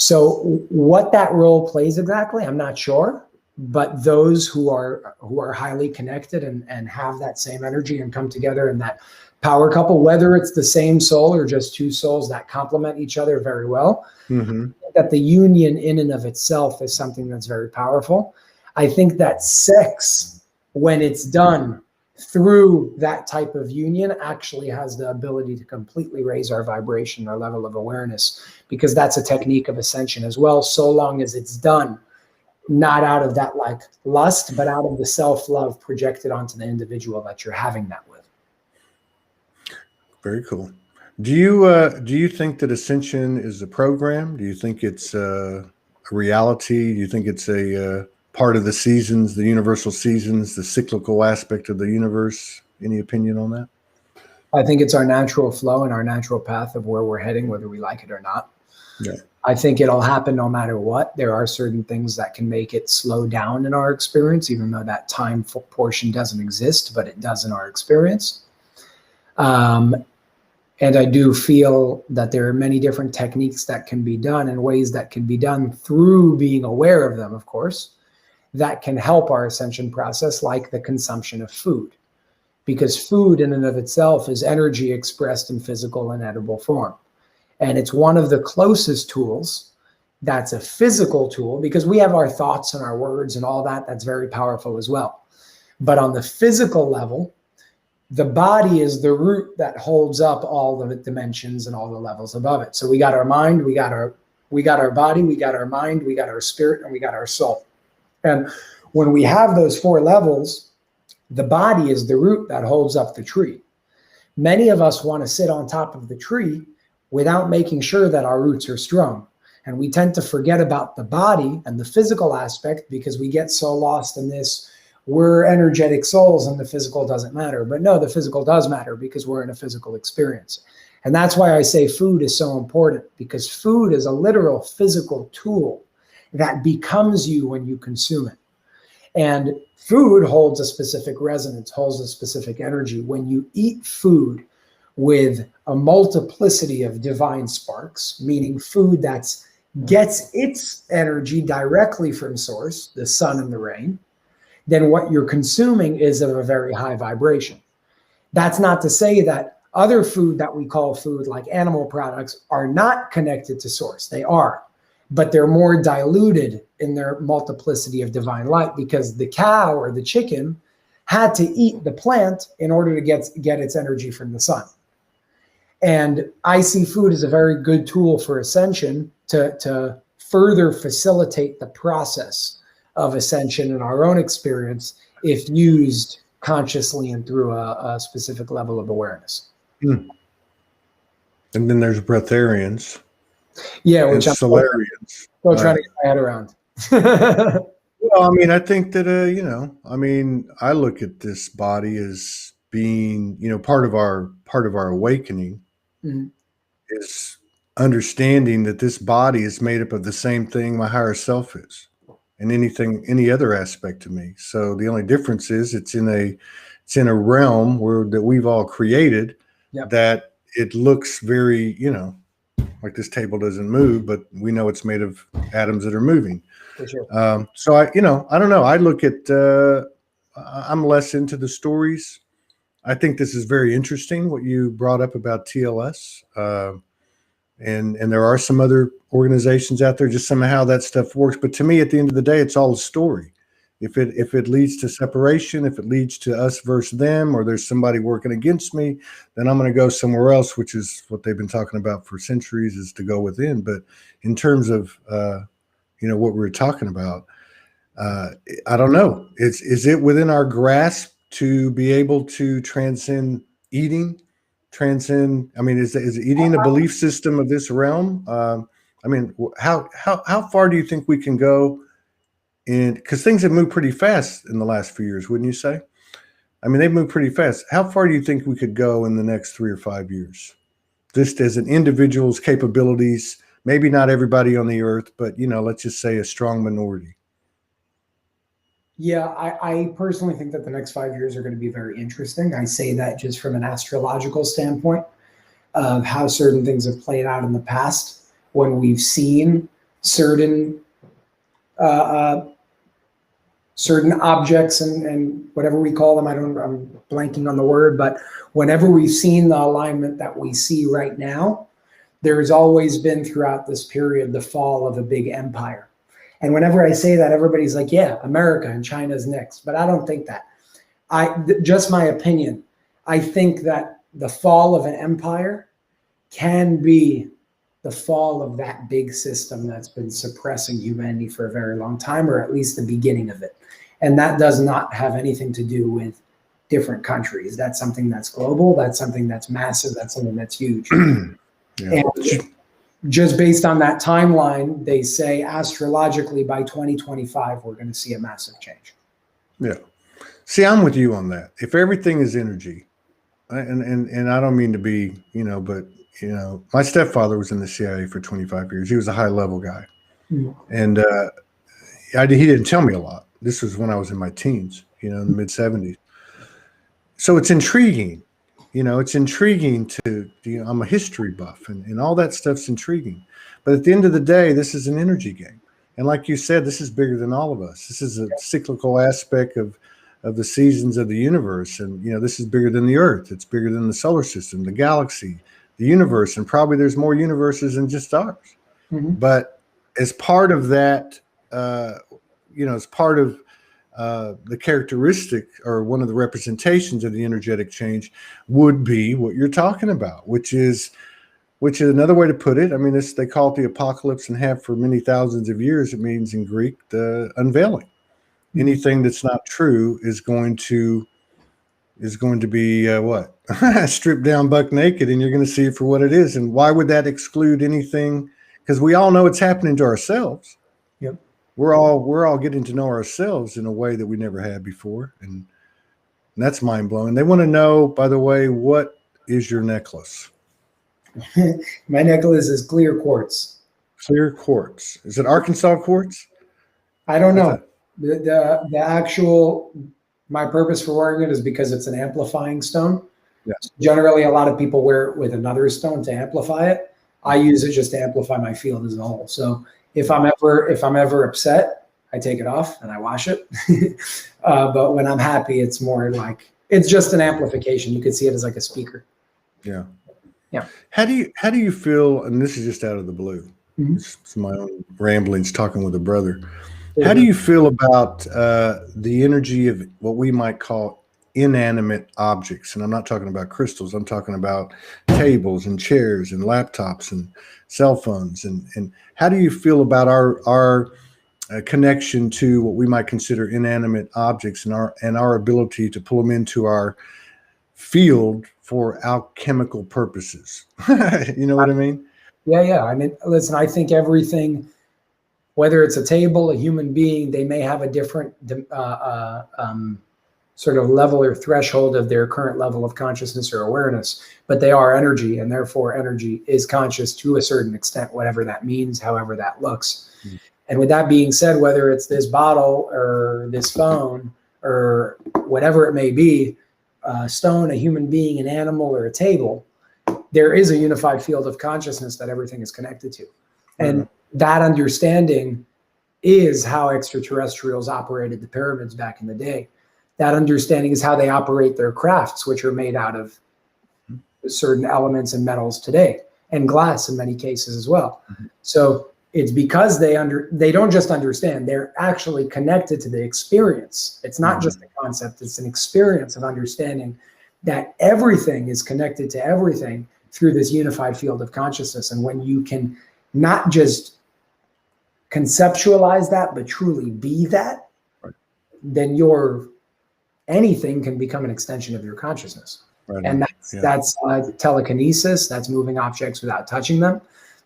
So what that role plays exactly, I'm not sure. But those who are highly connected and have that same energy and come together in that power couple, whether it's the same soul or just two souls that complement each other very well, that the union in and of itself is something that's very powerful. I think that sex, when it's done through that type of union, actually has the ability to completely raise our vibration, our level of awareness, because that's a technique of ascension as well, so long as it's done not out of that like lust, but out of the self-love projected onto the individual that you're having that with. Very cool. Do you think that ascension is a program? Do you think it's a reality? Do you think it's a part of the seasons, the universal seasons, the cyclical aspect of the universe? Any opinion on that? I think it's our natural flow and our natural path of where we're heading, whether we like it or not. Yeah. I think it'll happen no matter what. There are certain things that can make it slow down in our experience, even though that time portion doesn't exist, but it does in our experience. And I do feel that there are many different techniques that can be done and ways that can be done through being aware of them, of course, that can help our ascension process, like the consumption of food. Because food in and of itself is energy expressed in physical and edible form. And it's one of the closest tools that's a physical tool, because we have our thoughts and our words and all that. That's very powerful as well. But on the physical level, the body is the root that holds up all the dimensions and all the levels above it. So we got our mind, we got our body, we got our mind, we got our spirit, and we got our soul. And when we have those four levels, the body is the root that holds up the tree. Many of us want to sit on top of the tree without making sure that our roots are strong. And we tend to forget about the body and the physical aspect because we get so lost in this, we're energetic souls and the physical doesn't matter. But no, the physical does matter because we're in a physical experience. And that's why I say food is so important, because food is a literal physical tool that becomes you when you consume it. And food holds a specific resonance, holds a specific energy. When you eat food with a multiplicity of divine sparks, meaning food that gets its energy directly from source, the sun and the rain, then what you're consuming is of a very high vibration. That's not to say that other food that we call food, like animal products, are not connected to source. They are, but they're more diluted in their multiplicity of divine light, because the cow or the chicken had to eat the plant in order to get its energy from the sun. And I see food as a very good tool for ascension to further facilitate the process of ascension in our own experience, if used consciously and through a specific level of awareness. And then there's breatharians. Yeah, which I'm Solarians. still trying to get my head around. Well, I mean, I think that, I look at this body as being, part of our awakening is understanding that this body is made up of the same thing my higher self is, and any other aspect of me. So the only difference is it's in a realm that we've all created. Yep. That it looks very, like this table doesn't move, but we know it's made of atoms that are moving. For sure. So I don't know. I look at, I'm less into the stories. I think this is very interesting, what you brought up about TLS. And there are some other organizations out there, just somehow that stuff works. But to me, at the end of the day, it's all a story. If it leads to separation, if it leads to us versus them, or there's somebody working against me, then I'm going to go somewhere else, which is what they've been talking about for centuries, is to go within. But in terms of, what we were talking about, I don't know. Is it within our grasp to be able to transcend eating? Is eating a belief system of this realm? How far do you think we can go? Because things have moved pretty fast in the last few years, wouldn't you say? I mean, they've moved pretty fast. How far do you think we could go in the next 3 or 5 years? Just as an individual's capabilities, maybe not everybody on the earth, but, let's just say a strong minority. Yeah, I personally think that the next 5 years are going to be very interesting. I say that just from an astrological standpoint of how certain things have played out in the past, when we've seen certain objects and whatever we call them. I'm blanking on the word, but whenever we've seen the alignment that we see right now, there's always been throughout this period the fall of a big empire. And whenever I say that, everybody's like, yeah, America and China's next. But I don't think that. Just my opinion, I think that the fall of an empire can be the fall of that big system that's been suppressing humanity for a very long time, or at least the beginning of it. And that does not have anything to do with different countries. That's something that's global. That's something that's massive. That's something that's huge. Yeah. And just based on that timeline, they say astrologically by 2025, we're going to see a massive change. Yeah. See, I'm with you on that. If everything is energy, and I don't mean to be, but my stepfather was in the CIA for 25 years. He was a high level guy, and he didn't tell me a lot. This was when I was in my teens, in the mid 70s. So it's intriguing, it's intriguing to, I'm a history buff, and all that stuff's intriguing. But at the end of the day, this is an energy game. And like you said, this is bigger than all of us. This is a cyclical aspect of the seasons of the universe. And, this is bigger than the Earth. It's bigger than the solar system, the galaxy, the universe. And probably there's more universes than just ours. But as part of that, as part of the characteristic or one of the representations of the energetic change would be what you're talking about, which is another way to put it. I mean, they call it the apocalypse, and have for many thousands of years. It means in Greek, the unveiling. Anything that's not true is going to be what? Stripped down, buck naked, and you're going to see it for what it is. And why would that exclude anything? Because we all know it's happening to ourselves. Yep. We're all getting to know ourselves in a way that we never had before, and that's mind blowing. They want to know, by the way, what is your necklace? My necklace is clear quartz. Clear quartz. Is it Arkansas quartz? I don't know. The actual, my purpose for wearing it is because it's an amplifying stone. Yeah. So generally, a lot of people wear it with another stone to amplify it. I use it just to amplify my field as a whole. So if I'm ever upset, I take it off and I wash it. But when I'm happy, it's more like, it's just an amplification. You could see it as like a speaker. Yeah. Yeah. How do you feel? And this is just out of the blue. It's my own ramblings talking with a brother. How do you feel about the energy of what we might call inanimate objects? And I'm not talking about crystals. I'm talking about tables and chairs and laptops and cell phones. And how do you feel about our connection to what we might consider inanimate objects and our ability to pull them into our field for alchemical purposes? You know what I mean? Yeah. I mean, listen, I think everything, whether it's a table, a human being, they may have a different sort of level or threshold of their current level of consciousness or awareness, but they are energy, and therefore energy is conscious to a certain extent, whatever that means, however that looks. And with that being said, whether it's this bottle or this phone or whatever it may be, a stone, a human being, an animal, or a table, there is a unified field of consciousness that everything is connected to. And that understanding is how extraterrestrials operated the pyramids back in the day. That understanding is how they operate their crafts, which are made out of certain elements and metals today, and glass in many cases as well. So it's because they don't just understand, they're actually connected to the experience. It's not just a concept, it's an experience of understanding that everything is connected to everything through this unified field of consciousness. And when you can not just conceptualize that, but truly be that, then anything can become an extension of your consciousness. And that's telekinesis, that's moving objects without touching them.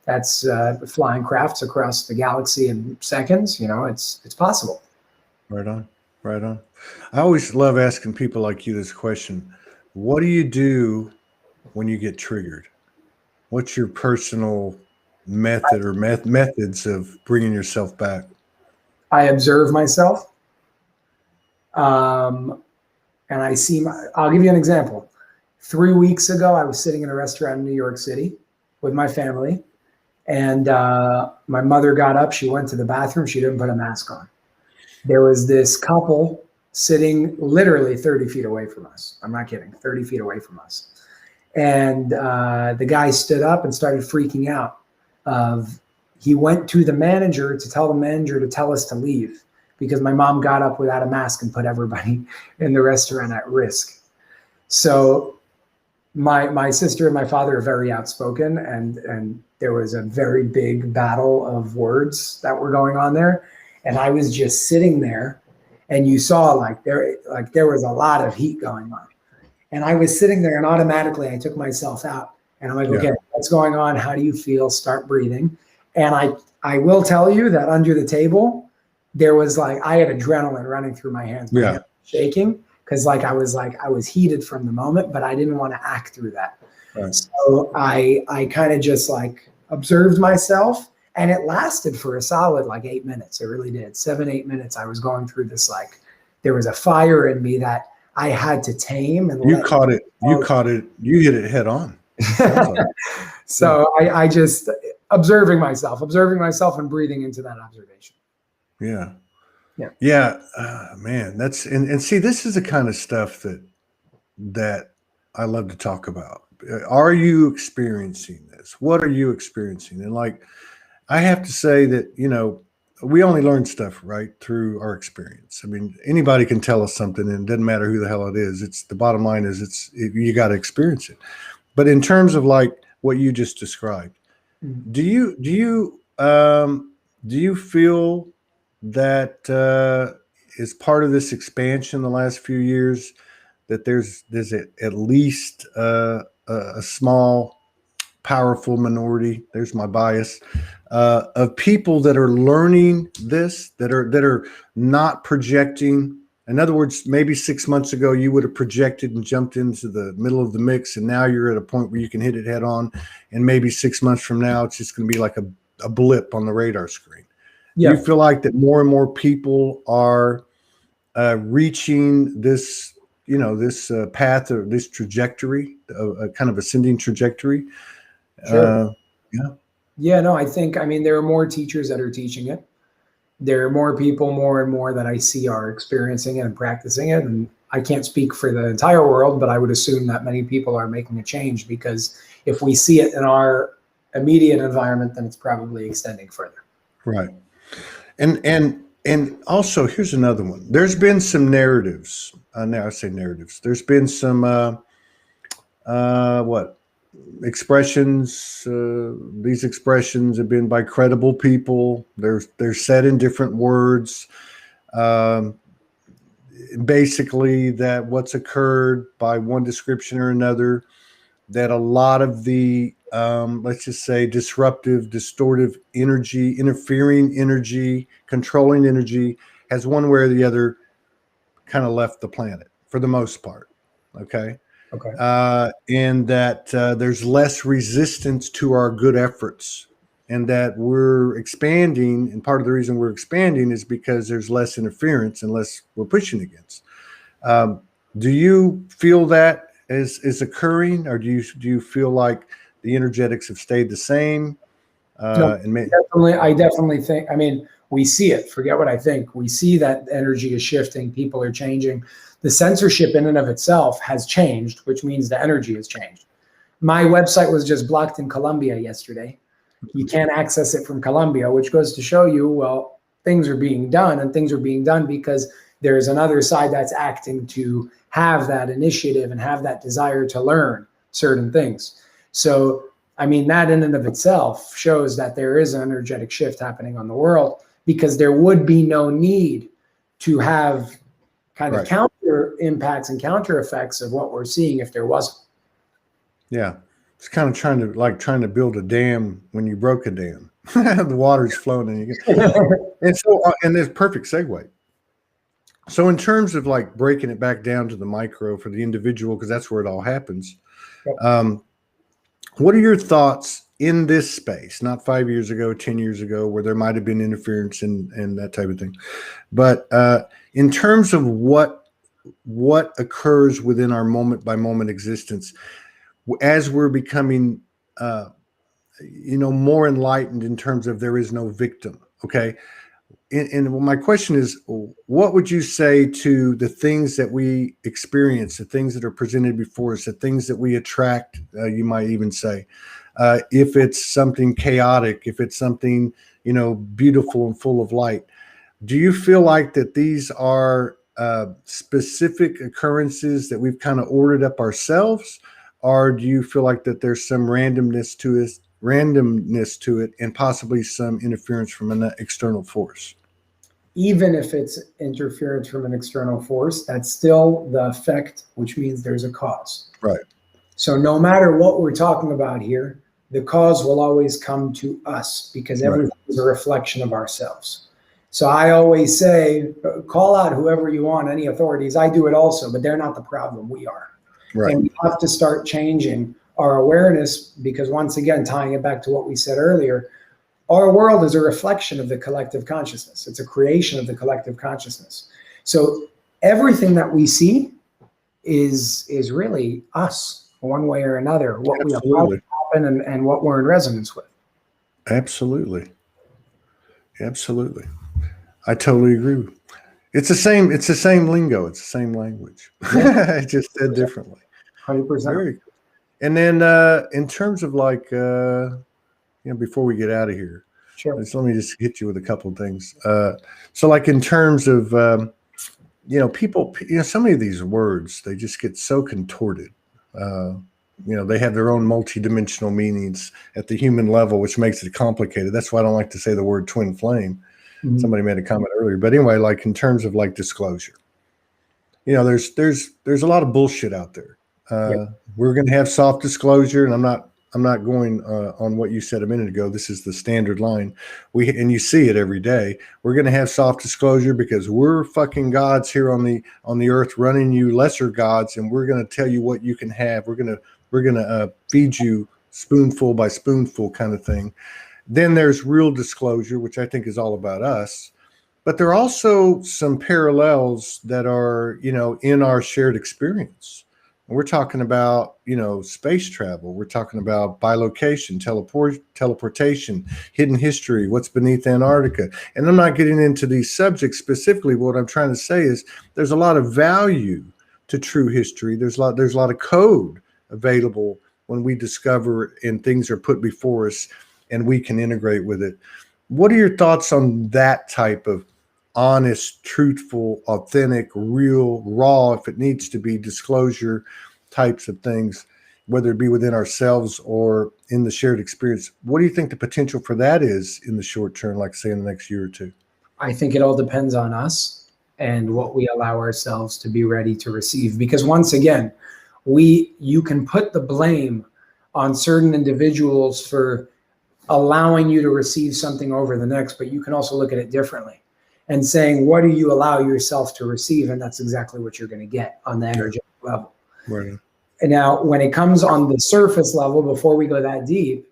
That's flying crafts across the galaxy in seconds. It's possible. Right on. I always love asking people like you this question. What do you do when you get triggered? What's your personal method or methods of bringing yourself back? I observe myself. And I see I'll give you an example. 3 weeks ago, I was sitting in a restaurant in New York City with my family, and my mother got up. She went to the bathroom. She didn't put a mask on. There was this couple sitting literally 30 feet away from us. I'm not kidding, 30 feet away from us. And the guy stood up and started freaking out. He went to the manager to tell the manager to tell us to leave, because my mom got up without a mask and put everybody in the restaurant at risk. So my sister and my father are very outspoken, and there was a very big battle of words that were going on there. And I was just sitting there, and you saw there was a lot of heat going on. And I was sitting there, and automatically I took myself out, and I'm like, okay, what's going on? How do you feel? Start breathing. And I will tell you that under the table, there was I had adrenaline running through my hands, shaking, because like I was heated from the moment, but I didn't want to act through that. Right. So I kind of just like observed myself, and it lasted for a solid like 8 minutes. It really did. 7-8 minutes. I was going through this, like there was a fire in me that I had to tame. And you caught it. You hit it head on. So I just observing myself and breathing into that observation. Yeah. Yeah. Yeah. Man, that's, and see, this is the kind of stuff that I love to talk about. Are you experiencing this? What are you experiencing? And like, I have to say that, you know, we only learn stuff right through our experience. I mean, anybody can tell us something, and it doesn't matter who the hell it is. It's the bottom line is you got to experience it. But in terms of like what you just described, do you feel that as part of this expansion the last few years that there's at least a small, powerful minority, there's my bias, of people that are learning this, that are not projecting? In other words, maybe 6 months ago you would have projected and jumped into the middle of the mix, and now you're at a point where you can hit it head on, and maybe 6 months from now it's just going to be like a blip on the radar screen. Yeah. Do you feel like that more and more people are reaching this, you know, this path or this trajectory, a kind of ascending trajectory? Sure. Yeah, no, I mean, there are more teachers that are teaching it. There are more people, more and more, that I see are experiencing it and practicing it. And I can't speak for the entire world, but I would assume that many people are making a change, because if we see it in our immediate environment, then it's probably extending further. Right. And also, here's another one. There's been some narratives. Now I say narratives. There's been some expressions. These expressions have been by credible people. They're said in different words. Basically, that what's occurred by one description or another, that a lot of the let's just say disruptive, distortive energy, interfering energy, controlling energy, has one way or the other kind of left the planet for the most part. Okay. And that there's less resistance to our good efforts, and that we're expanding. And part of the reason we're expanding is because there's less interference and less we're pushing against. Do you feel that is occurring, or do you feel like the energetics have stayed the same? No, I definitely think, I mean, we see it. Forget what I think. We see that energy is shifting. People are changing. The censorship in and of itself has changed, which means the energy has changed. My website was just blocked in Colombia yesterday. You can't access it from Colombia, which goes to show you, well, things are being done, and things are being done because there's another side that's acting to have that initiative and have that desire to learn certain things. So, I mean, that in and of itself shows that there is an energetic shift happening on the world, because there would be no need to have kind of counter impacts and counter effects of what we're seeing if there wasn't. Yeah. It's kind of trying to build a dam when you broke a dam. The water's flowing and you get, and there's perfect segue. So in terms of like breaking it back down to the micro for the individual, because that's where it all happens. What are your thoughts in this space? Not 5 years ago, 10 years ago, where there might have been interference and that type of thing. But in terms of what occurs within our moment by moment existence, as we're becoming, more enlightened in terms of there is no victim. Okay. And my question is, what would you say to the things that we experience, the things that are presented before us, the things that we attract, you might even say, if it's something chaotic, if it's something, beautiful and full of light? Do you feel like that these are specific occurrences that we've kind of ordered up ourselves? Or do you feel like that there's some randomness to it and possibly some interference from an external force? Even if it's interference from an external force, that's still the effect, which means there's a cause. Right. So no matter what we're talking about here, the cause will always come to us, because everything is a reflection of ourselves. So I always say, call out whoever you want, any authorities. I do it also, but they're not the problem. We are. Right. And we have to start changing our awareness, because once again, tying it back to what we said earlier, our world is a reflection of the collective consciousness. It's a creation of the collective consciousness. So everything that we see is really us, one way or another, what we allow to happen and what we're in resonance with. Absolutely. Absolutely. I totally agree. It's the same lingo. It's the same language. Yeah. Just said differently. 100%. Very cool. And then in terms of like, before we get out of here, sure. Let me just hit you with a couple of things. So like in terms of, people, so many of these words, they just get so contorted. They have their own multi-dimensional meanings at the human level, which makes it complicated. That's why I don't like to say the word twin flame. Mm-hmm. Somebody made a comment earlier, but anyway, like in terms of like disclosure, there's a lot of bullshit out there. We're going to have soft disclosure, and I'm not going on what you said a minute ago. This is the standard line. And you see it every day. We're going to have soft disclosure because we're fucking gods here on the earth, running you lesser gods, and we're going to tell you what you can have. We're going to feed you spoonful by spoonful kind of thing. Then there's real disclosure, which I think is all about us. But there are also some parallels that are, in our shared experience. We're talking about, space travel. We're talking about bilocation, teleportation, hidden history, what's beneath Antarctica. And I'm not getting into these subjects specifically. What I'm trying to say is there's a lot of value to true history. There's a lot of code available when we discover and things are put before us and we can integrate with it. What are your thoughts on that type of honest, truthful, authentic, real, raw, if it needs to be, disclosure types of things, whether it be within ourselves or in the shared experience? What do you think the potential for that is in the short term, like say in the next year or two? I think it all depends on us and what we allow ourselves to be ready to receive. Because once again, you can put the blame on certain individuals for allowing you to receive something over the next, but you can also look at it differently and saying, what do you allow yourself to receive? And that's exactly what you're going to get on the energetic level. Right. And now when it comes on the surface level, before we go that deep,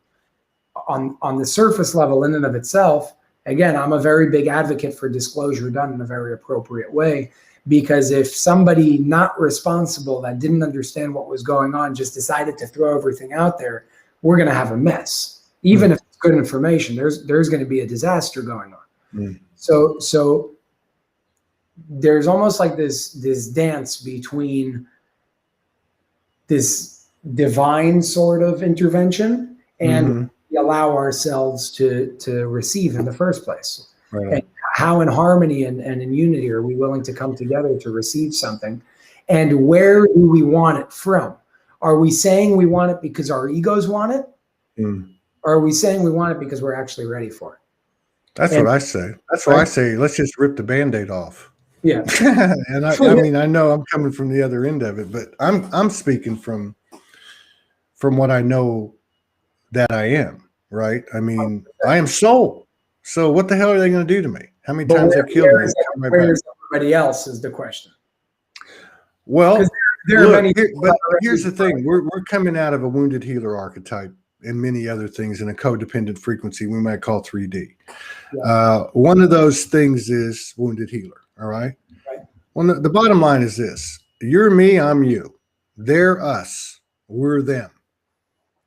on the surface level in and of itself, again, I'm a very big advocate for disclosure done in a very appropriate way, because if somebody not responsible that didn't understand what was going on just decided to throw everything out there, we're going to have a mess. Even if it's good information, there's going to be a disaster going on. So there's almost like this dance between this divine sort of intervention and we allow ourselves to receive in the first place. Right. And how in harmony and in unity are we willing to come together to receive something? And where do we want it from? Are we saying we want it because our egos want it? Or are we saying we want it because we're actually ready for it? That's what I say. That's why I say, let's just rip the Band-Aid off. Yeah. And I mean, I know I'm coming from the other end of it, but I'm speaking from what I know that I am, right? I mean, I am soul. So what the hell are they going to do to me? How many times they killed me? Where is everybody else is the question. Well, here's the thing. We're coming out of a wounded healer archetype and many other things in a codependent frequency we might call 3D. Yeah. One of those things is wounded healer. All right. Well, the bottom line is this: you're me, I'm you. They're us, we're them.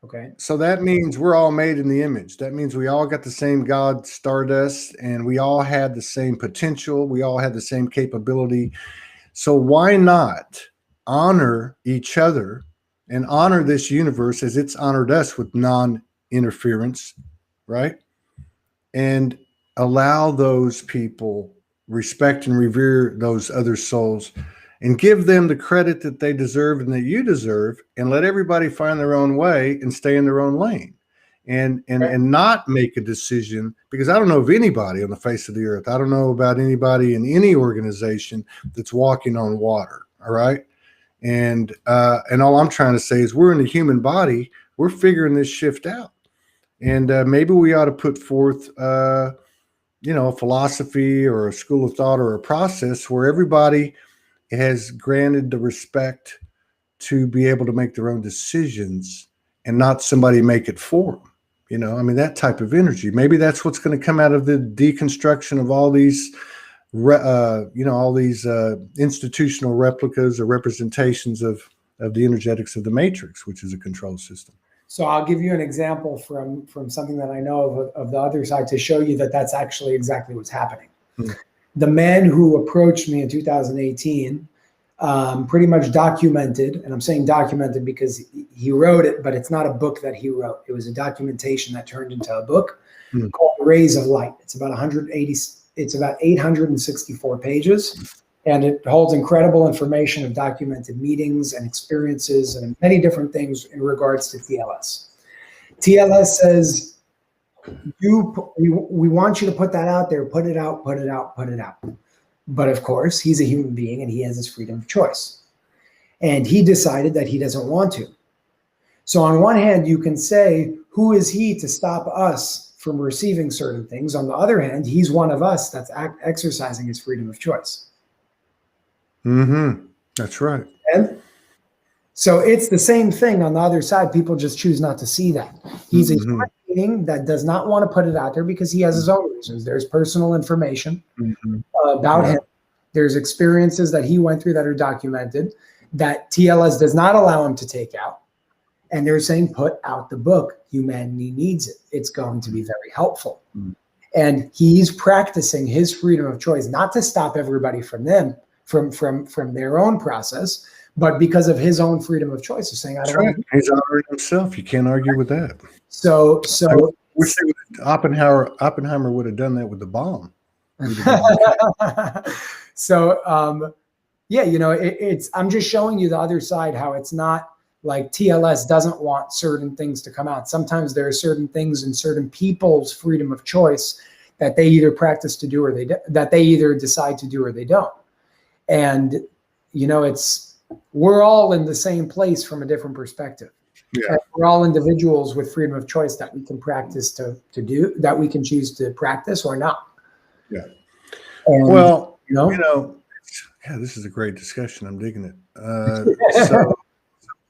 Okay. So that means we're all made in the image. That means we all got the same God stardust, and we all had the same potential. We all had the same capability. So why not honor each other and honor this universe as it's honored us with non-interference, right? And allow those people, respect and revere those other souls, and give them the credit that they deserve and that you deserve, and let everybody find their own way and stay in their own lane, and not make a decision, because I don't know of anybody on the face of the earth. I don't know about anybody in any organization that's walking on water. All right. And all I'm trying to say is we're in the human body. We're figuring this shift out. And maybe we ought to put forth, a philosophy or a school of thought or a process where everybody has granted the respect to be able to make their own decisions and not somebody make it for them. I mean, that type of energy. Maybe that's what's going to come out of the deconstruction of all these, all these institutional replicas or representations of the energetics of the matrix, which is a control system. So I'll give you an example from something that I know of the other side to show you that that's actually exactly what's happening. The man who approached me in 2018 pretty much documented, and I'm saying documented because he wrote it, but it's not a book that he wrote. It was a documentation that turned into a book called Rays of Light. It's about 864 pages, and it holds incredible information of documented meetings and experiences and many different things in regards to TLS. TLS says, we want you to put that out there, put it out, put it out, put it out. But of course, he's a human being and he has his freedom of choice. And he decided that he doesn't want to. So on one hand, you can say, who is he to stop us from receiving certain things? On the other hand, he's one of us that's exercising his freedom of choice. That's right. And so it's the same thing on the other side. People just choose not to see that. He's a human being that does not want to put it out there because he has his own reasons. There's personal information about him. There's experiences that he went through that are documented that TLS does not allow him to take out. And they're saying, put out the book. Humanity needs it. It's going to be very helpful. And he's practicing his freedom of choice, not to stop everybody from their own process, but because of his own freedom of choice of saying, I don't want to. He's honoring himself. You can't argue with that. So I wish Oppenheimer would have done that with the bomb. So, I'm just showing you the other side, how it's not like TLS doesn't want certain things to come out. Sometimes there are certain things in certain people's freedom of choice that they either practice to do or that they either decide to do or they don't. And, we're all in the same place from a different perspective. Yeah. We're all individuals with freedom of choice that we can practice to do, that we can choose to practice or not. Yeah. And, this is a great discussion. I'm digging it.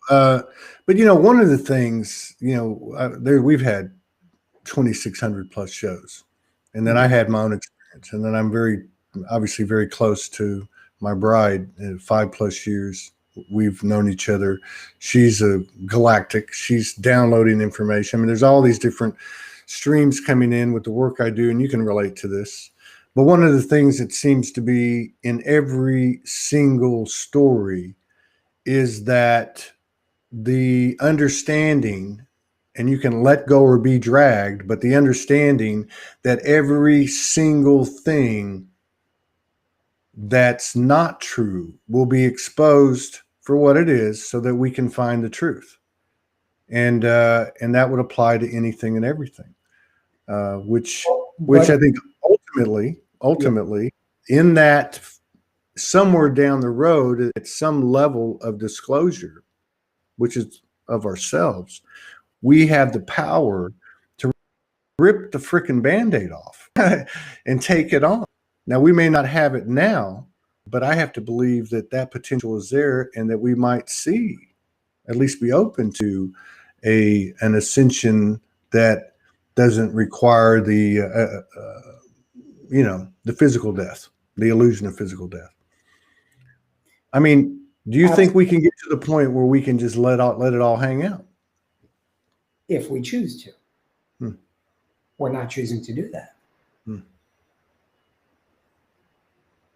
But one of the things, we've had 2,600 plus shows, and then I had my own experience, and then I'm obviously very close to my bride, 5+ years. We've known each other. She's a galactic. She's downloading information. I mean, there's all these different streams coming in with the work I do, and you can relate to this. But one of the things that seems to be in every single story is that the understanding, and you can let go or be dragged, but the understanding that every single thing that's not true will be exposed for what it is so that we can find the truth. And that would apply to anything and everything, which I think ultimately in that somewhere down the road at some level of disclosure, which is of ourselves, we have the power to rip the frickin' Band-Aid off and take it on. Now, we may not have it now, but I have to believe that potential is there and that we might see, at least be open to an ascension that doesn't require the physical death, the illusion of physical death. I mean, do you think we can get to the point where we can just let it all hang out? If we choose to. We're not choosing to do that.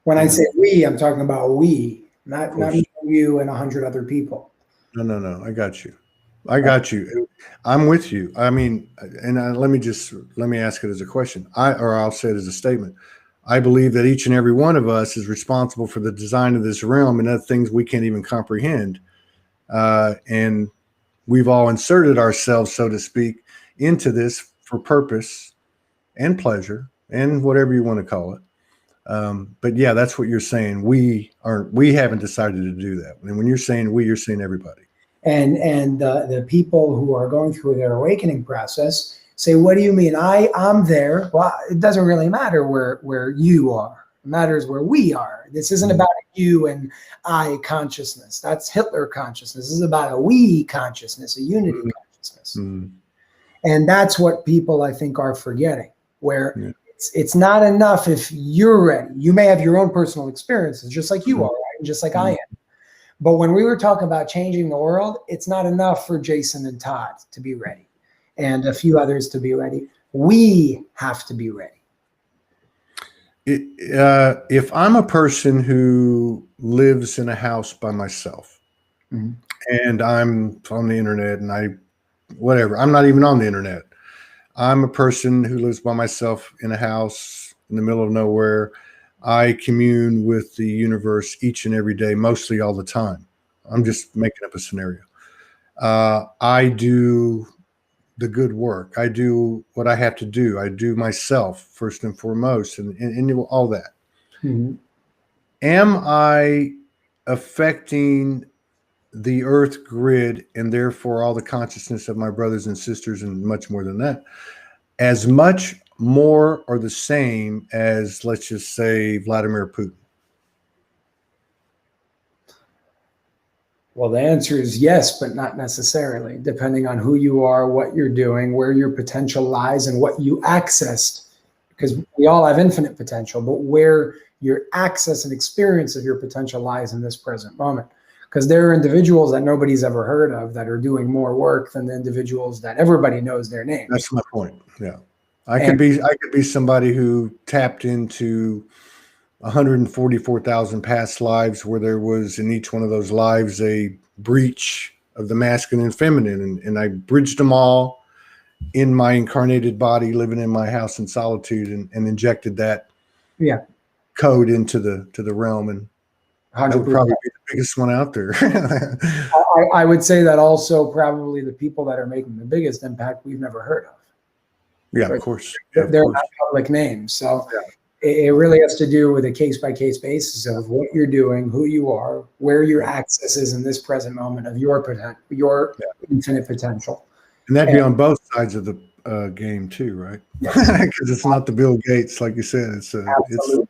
When I say we, I'm talking about we, not you and 100 other people. No. I got you. I'm with you. I mean, and let me ask it as a question. I'll say it as a statement. I believe that each and every one of us is responsible for the design of this realm and other things we can't even comprehend. And we've all inserted ourselves, so to speak, into this for purpose and pleasure and whatever you want to call it. But yeah, that's what you're saying. We haven't decided to do that. And when you're saying we, you're saying everybody. And the people who are going through their awakening process, say, what do you mean? I'm there. Well, it doesn't really matter where you are. It matters where we are. This isn't about you and I consciousness. That's Hitler consciousness. This is about a we consciousness, a unity consciousness. And that's what people, I think, are forgetting, where it's not enough if you're ready. You may have your own personal experiences, just like you are, right? And just like I am. But when we were talking about changing the world, it's not enough for Jason and Todd to be ready and a few others to be ready. We have to be ready. If I'm a person who lives in a house by myself and I'm on the internet and whatever, I'm not even on the internet. I'm a person who lives by myself in a house in the middle of nowhere. I commune with the universe each and every day, mostly all the time. I'm just making up a scenario. I do the good work. I do what I have to do. I do myself first and foremost, and all that. Am I affecting the earth grid and therefore all the consciousness of my brothers and sisters and much more than that, as much, more, or the same as, let's just say, Vladimir Putin? Well, the answer is yes, but not necessarily, depending on who you are, what you're doing, where your potential lies, and what you accessed. Because we all have infinite potential, but where your access and experience of your potential lies in this present moment. Because there are individuals that nobody's ever heard of that are doing more work than the individuals that everybody knows their names. That's my point. Yeah, I could be somebody who tapped into 144,000 past lives, where there was in each one of those lives a breach of the masculine and feminine, and I bridged them all in my incarnated body, living in my house in solitude, and injected that code into the realm, and 100%. That would probably be the biggest one out there. I would say that also probably the people that are making the biggest impact we've never heard of. Yeah, right? Of course. They're not public names. So it really has to do with a case-by-case basis of what you're doing, who you are, where your access is in this present moment of your infinite potential. And that'd be on both sides of the game too, right? Because it's not the Bill Gates, like you said. It's the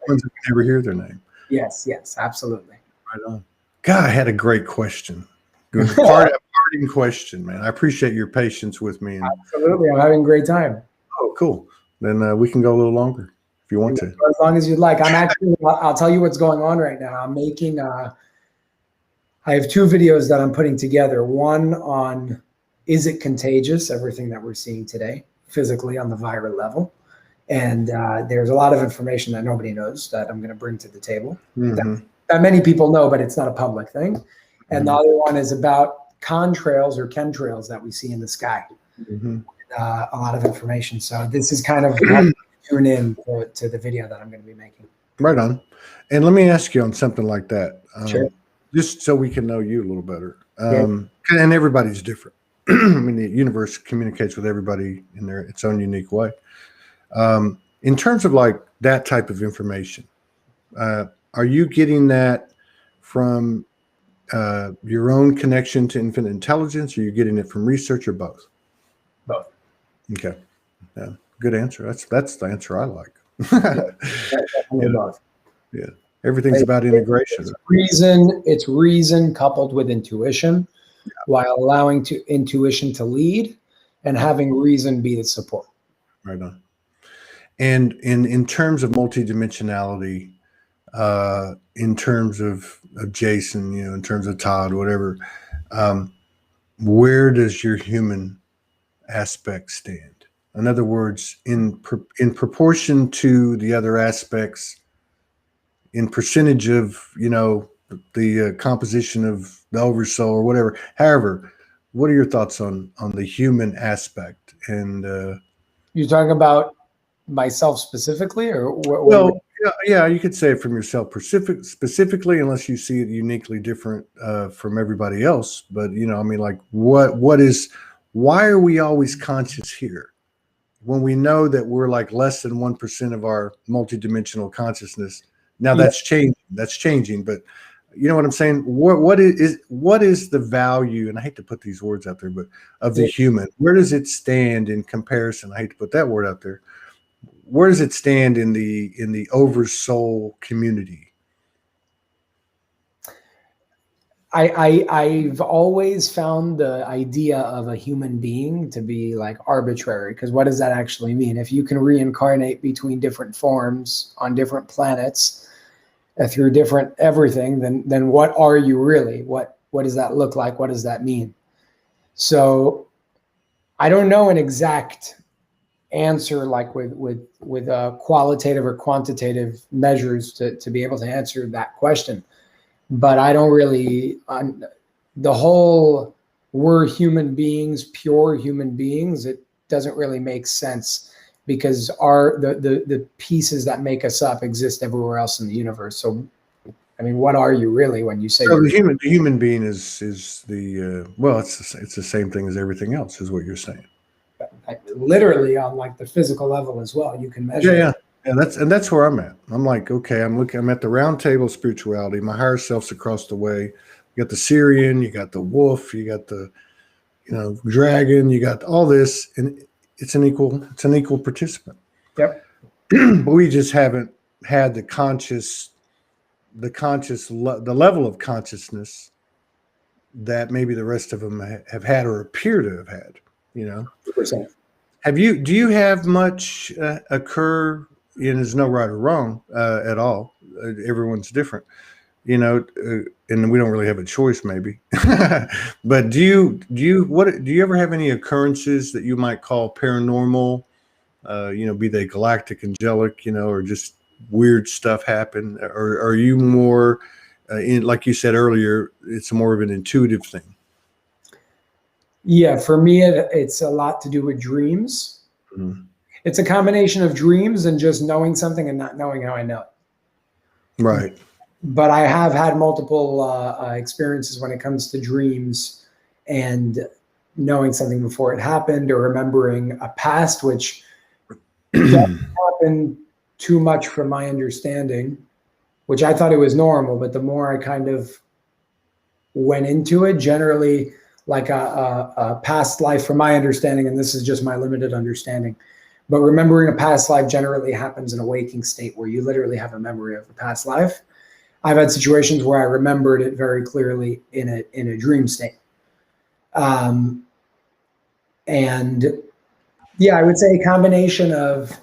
ones that never hear their name. Yes, absolutely. Right on. God, I had a great question. Good parting question, man. I appreciate your patience with me. Absolutely, I'm having a great time. Oh, cool. Then we can go a little longer if you want to. As long as you'd like. I'll tell you what's going on right now. I'm making. I have two videos that I'm putting together. One on, is it contagious? Everything that we're seeing today, physically on the viral level. And there's a lot of information that nobody knows that I'm going to bring to the table that many people know, but it's not a public thing. And the other one is about contrails or chemtrails that we see in the sky. A lot of information. So this is kind of tune in to the video that I'm going to be making. Right on. And let me ask you on something like that. Sure. Just so we can know you a little better. And everybody's different. I mean, the universe communicates with everybody in its own unique way. In terms of like that type of information, are you getting that from your own connection to infinite intelligence? Or are you getting it from research, or both? Both. Okay. Yeah. Good answer. That's the answer I like. Both. Yeah. Everything's about integration. It's reason coupled with intuition, while allowing intuition to lead and having reason be the support. Right on. And in terms of multidimensionality, in terms of Jason, in terms of Todd, whatever, where does your human aspect stand? In other words, in proportion to the other aspects, in percentage of, the composition of the oversoul or whatever. However, what are your thoughts on the human aspect? And you're talking about myself specifically, or well, yeah, you could say it from yourself specifically, unless you see it uniquely different from everybody else. But I mean, like, why are we always conscious here when we know that we're like less than 1% of our multidimensional consciousness? Now that's changing, but You know what I'm saying? What is the value? And I hate to put these words out there, but of the human, where does it stand in comparison? I hate to put that word out there. Where does it stand in the oversoul community? I've always found the idea of a human being to be like arbitrary, because what does that actually mean? If you can reincarnate between different forms on different planets through different everything, then what are you really? What does that look like? What does that mean? So I don't know an exact answer like with qualitative or quantitative measures to be able to answer that question. But I don't really, the whole we're human beings, pure human beings, it doesn't really make sense, because the pieces that make us up exist everywhere else in the universe. So, I mean, what are you really when you say? So the human being is the well, it's the same thing as everything else, is what you're saying. Literally on like the physical level as well, you can measure. Yeah. And that's where I'm at. I'm like, okay, I'm at the round table of spirituality. My higher self's across the way. You got the Syrian, you got the wolf, you got the, dragon, you got all this, and it's an equal participant. Yep. But we just haven't had the level of consciousness that maybe the rest of them have had or appear to have had. 100%. Do you have much occur? And there's no right or wrong at all. Everyone's different, and we don't really have a choice, maybe. But do you ever have any occurrences that you might call paranormal? Be they galactic, angelic, or just weird stuff happen? Or are you more, like you said earlier, it's more of an intuitive thing? Yeah, for me, it's a lot to do with dreams. Mm-hmm. It's a combination of dreams and just knowing something and not knowing how I know it. Right. But I have had multiple experiences when it comes to dreams and knowing something before it happened, or remembering a past, which doesn't happen too much from my understanding, which I thought it was normal. But the more I kind of went into it, generally like a past life from my understanding, and this is just my limited understanding, but remembering a past life generally happens in a waking state where you literally have a memory of a past life. I've had situations where I remembered it very clearly in a dream state. And yeah, I would say a combination of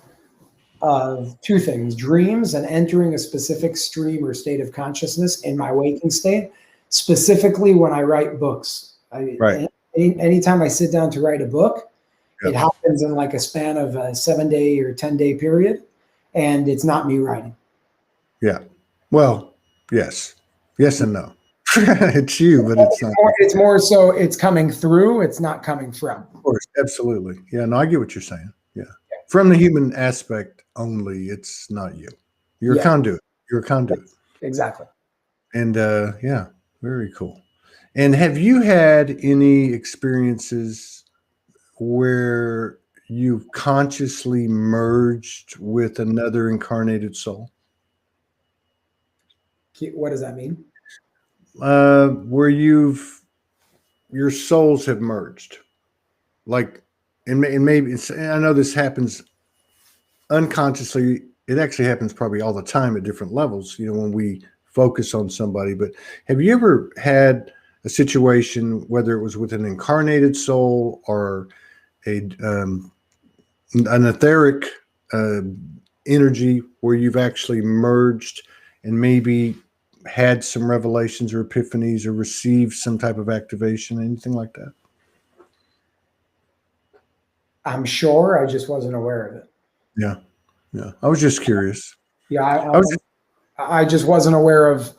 two things: dreams and entering a specific stream or state of consciousness in my waking state, specifically when I write books. Right. Anytime I sit down to write a book, it happens in like a span of a 7-day or 10-day period, and it's not me writing. Yeah. Well, yes and no. It's you, but it's not. It's more so it's coming through. It's not coming from. Of course, absolutely. Yeah. No, I get what you're saying. Yeah. From the human aspect only, it's not you. You're a conduit. You're a conduit. Exactly. And yeah, very cool. And have you had any experiences where you've consciously merged with another incarnated soul? What does that mean? Where your souls have merged, like, and maybe I know this happens unconsciously. It actually happens probably all the time at different levels, when we focus on somebody. But have you ever had a situation, whether it was with an incarnated soul or an etheric energy, where you've actually merged and maybe had some revelations or epiphanies or received some type of activation, anything like that? I'm sure, I just wasn't aware of it. Yeah. I was just curious. Yeah, I just wasn't aware of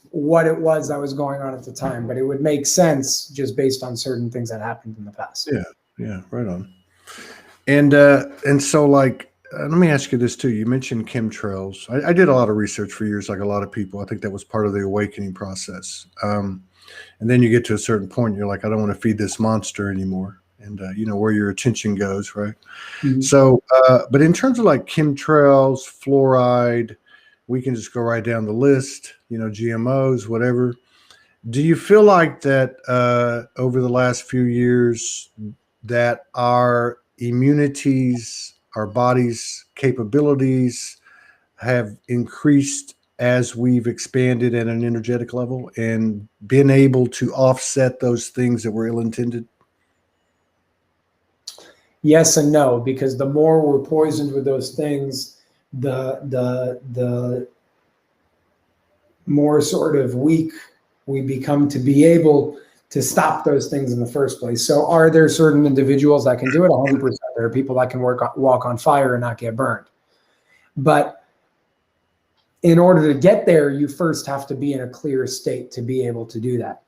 what it was that was going on at the time, but it would make sense just based on certain things that happened in the past. Yeah, right on. And so, like, let me ask you this too. You mentioned chemtrails. I did a lot of research for years, like a lot of people. I think that was part of the awakening process. And then you get to a certain point, you're like, I don't want to feed this monster anymore. And where your attention goes, right? Mm-hmm. So, but in terms of like chemtrails, fluoride, we can just go right down the list, GMOs, whatever. Do you feel like that over the last few years that our immunities, our body's capabilities have increased as we've expanded at an energetic level and been able to offset those things that were ill-intended? Yes and no, because the more we're poisoned with those things, the more sort of weak we become to be able to stop those things in the first place. So are there certain individuals that can do it? 100%. There are people that can walk on fire and not get burned. But in order to get there, you first have to be in a clear state to be able to do that.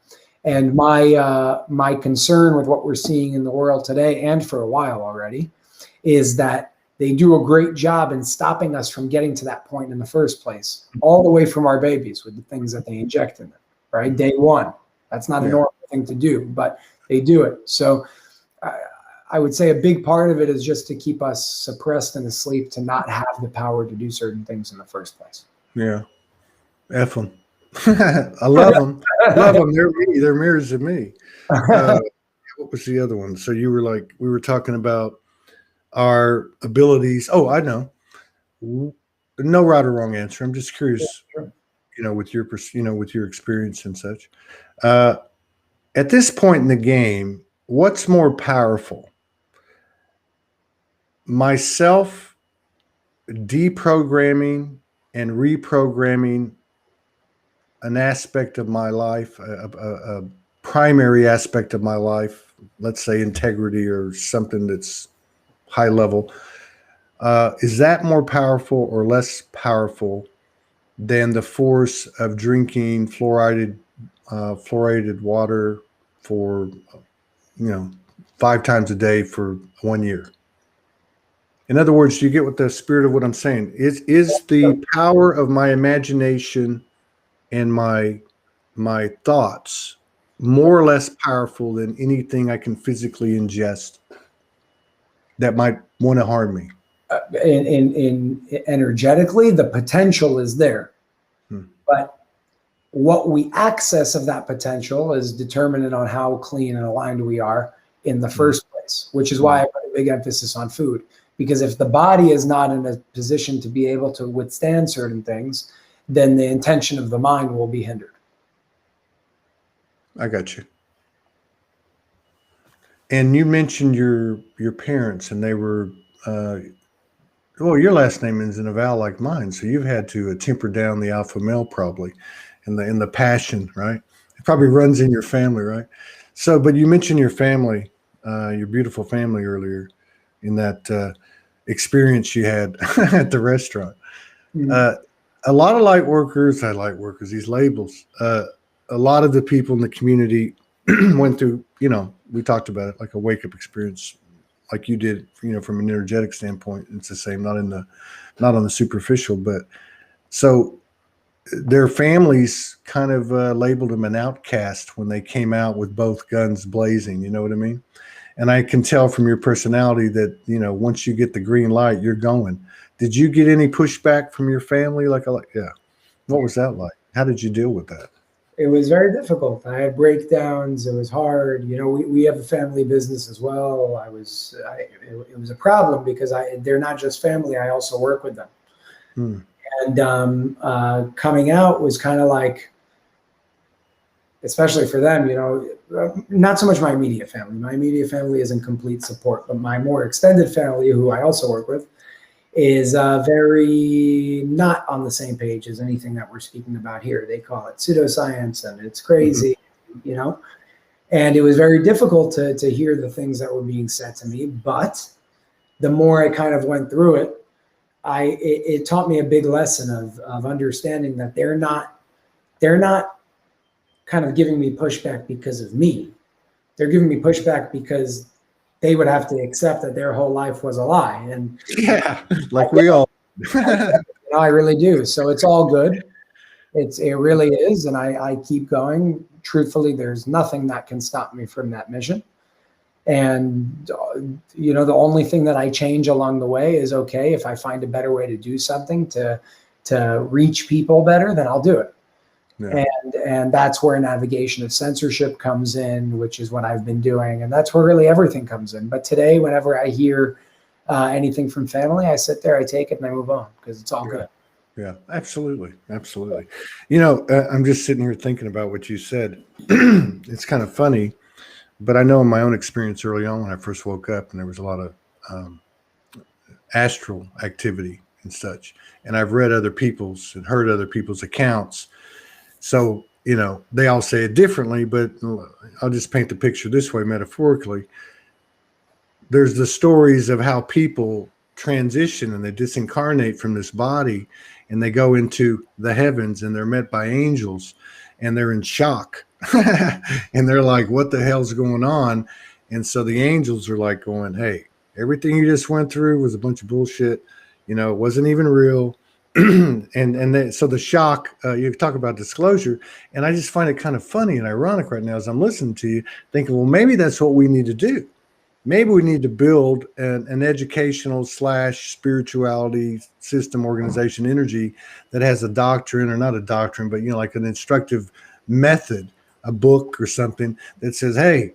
And my concern with what we're seeing in the world today, and for a while already, is that they do a great job in stopping us from getting to that point in the first place, all the way from our babies with the things that they inject in them, right? Day one. That's not a normal thing to do, but they do it. So I would say a big part of it is just to keep us suppressed and asleep, to not have the power to do certain things in the first place. Yeah. F them. I love them. Love them. They're me. They're mirrors of me. What was the other one? So we were talking about our abilities. Oh, I know. No right or wrong answer. I'm just curious, with your experience and such. At this point in the game, what's more powerful? Myself deprogramming and reprogramming an aspect of my life, a primary aspect of my life, let's say integrity or something that's high level. Is that more powerful or less powerful than the force of drinking fluoridated water for 5 times a day for 1 year? In other words, do you get what the spirit of what I'm saying is? Is the power of my imagination and my thoughts more or less powerful than anything I can physically ingest that might want to harm me? In energetically, the potential is there, but what we access of that potential is determined on how clean and aligned we are in the first place, which is why I put a big emphasis on food. Because if the body is not in a position to be able to withstand certain things, then the intention of the mind will be hindered. I got you. And you mentioned your parents, and they were, well, your last name is an vowel like mine, so you've had to temper down the alpha male probably, and the passion, right? It probably runs in your family, right? So, but you mentioned your family, your beautiful family earlier, in that experience you had at the restaurant. A lot of light workers, these labels, a lot of the people in the community went through, we talked about it, like a wake-up experience, like you did, from an energetic standpoint. It's the same, not on the superficial, but so their families kind of labeled them an outcast when they came out with both guns blazing. You know what I mean? And I can tell from your personality that, once you get the green light, you're going. Did you get any pushback from your family? Yeah. What was that like? How did you deal with that? It was very difficult. I had breakdowns. It was hard. We have a family business as well. It was a problem because they're not just family. I also work with them. And coming out was kind of like, especially for them, not so much my immediate family. My immediate family is in complete support, but my more extended family, who I also work with, is very not on the same page as anything that we're speaking about here. They call it pseudoscience and it's crazy, and it was very difficult to hear the things that were being said to me. But the more I kind of went through it, it taught me a big lesson of understanding that they're not kind of giving me pushback because of me. They're giving me pushback because they would have to accept that their whole life was a lie. And like we all. I really do. So it's all good. It really is. And I keep going. Truthfully, there's nothing that can stop me from that mission. And, the only thing that I change along the way is, okay, if I find a better way to do something to reach people better, then I'll do it. Yeah. And that's where navigation of censorship comes in, which is what I've been doing. And that's where really everything comes in. But today, whenever I hear anything from family, I sit there, I take it, and I move on, because it's all good. Yeah, absolutely. Absolutely. You know, I'm just sitting here thinking about what you said. It's kind of funny, but I know in my own experience early on when I first woke up and there was a lot of astral activity and such. And I've read other people's and heard other people's accounts. So, you know, they all say it differently, but I'll just paint the picture this way metaphorically. There's the stories of how people transition and they disincarnate from this body and they go into the heavens and they're met by angels and they're in shock and they're like, what the hell's going on? And so the angels are like going, hey, everything you just went through was a bunch of bullshit. You know, it wasn't even real. So the shock, you talk about disclosure, and I just find it kind of funny and ironic right now as I'm listening to you, thinking, well, maybe that's what we need to do. Maybe we need to build an educational / spirituality system, organization, energy that has a doctrine, or not a doctrine, but, you know, like an instructive method, a book or something that says, hey,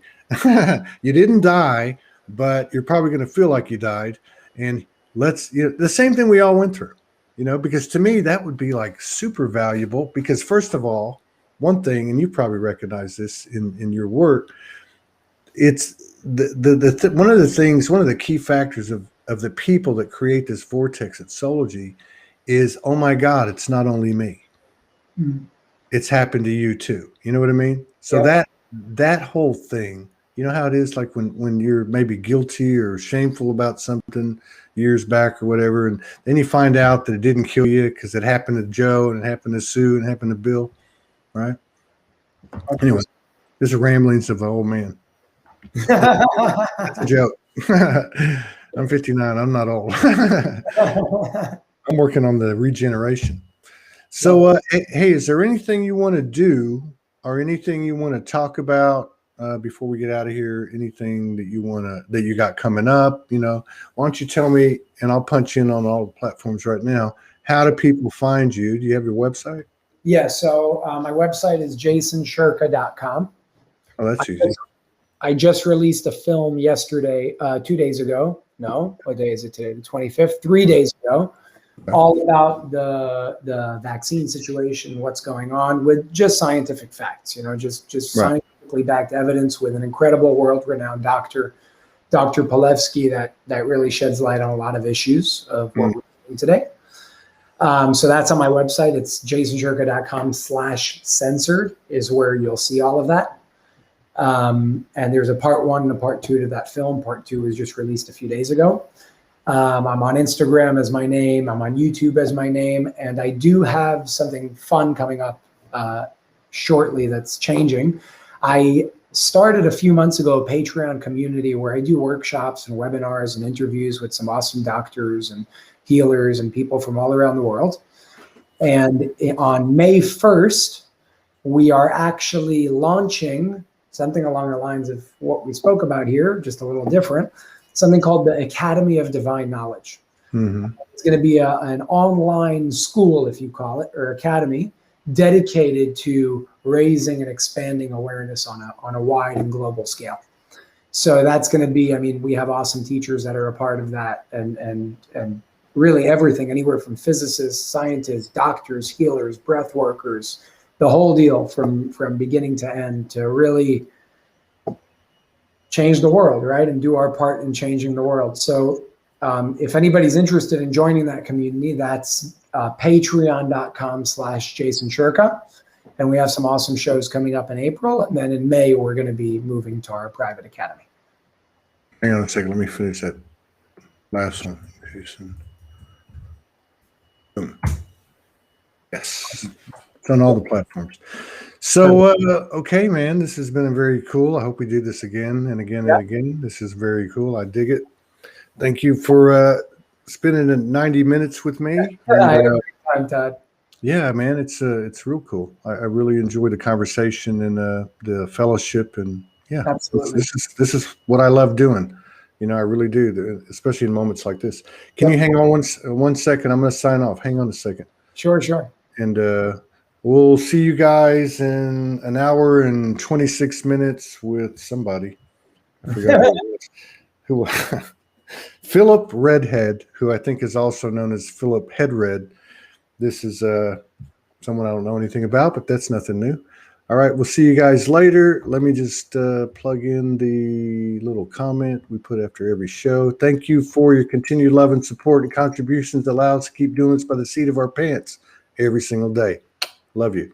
you didn't die, but you're probably going to feel like you died. And let's, you know, the same thing we all went through. You know, because to me, that would be like super valuable because first of all, one thing, and you probably recognize this in your work, it's one of the key factors of the people that create this vortex at Soulogy is, oh my God, it's not only me. Mm-hmm. It's happened to you too. You know what I mean? So that whole thing, you know how it is like when you're maybe guilty or shameful about something years back or whatever, and then you find out that it didn't kill you because it happened to Joe and it happened to Sue and it happened to Bill, right? Anyway, this is ramblings of an old man. That's a joke. I'm 59. I'm not old. I'm working on the regeneration. So, hey, is there anything you want to do or anything you want to talk about before we get out of here? Anything that you got coming up? You know, why don't you tell me, and I'll punch in on all the platforms right now. How do people find you? Do you have your website? Yeah. So my website is jasonshurka.com. Oh, that's easy. I just released a film yesterday, 2 days ago. No, what day is it today? The 25th, 3 days ago. All about the vaccine situation, what's going on, with just scientific facts, you know, just scientifically backed evidence with an incredible world-renowned doctor, Dr. Palevsky, that really sheds light on a lot of issues of what we're doing today. So that's on my website. It's jasonshurka.com/censored is where you'll see all of that. And there's a part 1 and a part 2 to that film. Part 2 was just released a few days ago. I'm on Instagram as my name. I'm on YouTube as my name. And I do have something fun coming up shortly that's changing. I started a few months ago a Patreon community where I do workshops and webinars and interviews with some awesome doctors and healers and people from all around the world. And on May 1st, we are actually launching something along the lines of what we spoke about here, just a little different. Something called the Academy of Divine Knowledge. Mm-hmm. It's going to be an online school, if you call it, or academy, dedicated to raising and expanding awareness on a wide and global scale. So that's going to be, I mean, we have awesome teachers that are a part of that, and really everything, anywhere from physicists, scientists, doctors, healers, breath workers, the whole deal from beginning to end to really change the world, right? And do our part in changing the world. So if anybody's interested in joining that community, that's patreon.com/jasonshurka. And we have some awesome shows coming up in April. And then in May, we're going to be moving to our private academy. Hang on a second. Let me finish that last one, Jason. Boom. Yes. It's on all the platforms. So, okay, man, this has been very cool. I hope we do this again and again and again. This is very cool. I dig it. Thank you for spending 90 minutes with me. Time, Todd. Yeah, man, it's real cool. I really enjoy the conversation and the fellowship, and yeah, absolutely. This is what I love doing. You know, I really do, especially in moments like this. Can you hang on one second? I'm going to sign off. Hang on a second. Sure. And we'll see you guys in an hour and 26 minutes with somebody. I forgot who it was. Who Philip Redhead, who I think is also known as Philip Headred. This is someone I don't know anything about, but that's nothing new. All right, we'll see you guys later. Let me just plug in the little comment we put after every show. Thank you for your continued love and support and contributions that allow us to keep doing this by the seat of our pants every single day. Love you.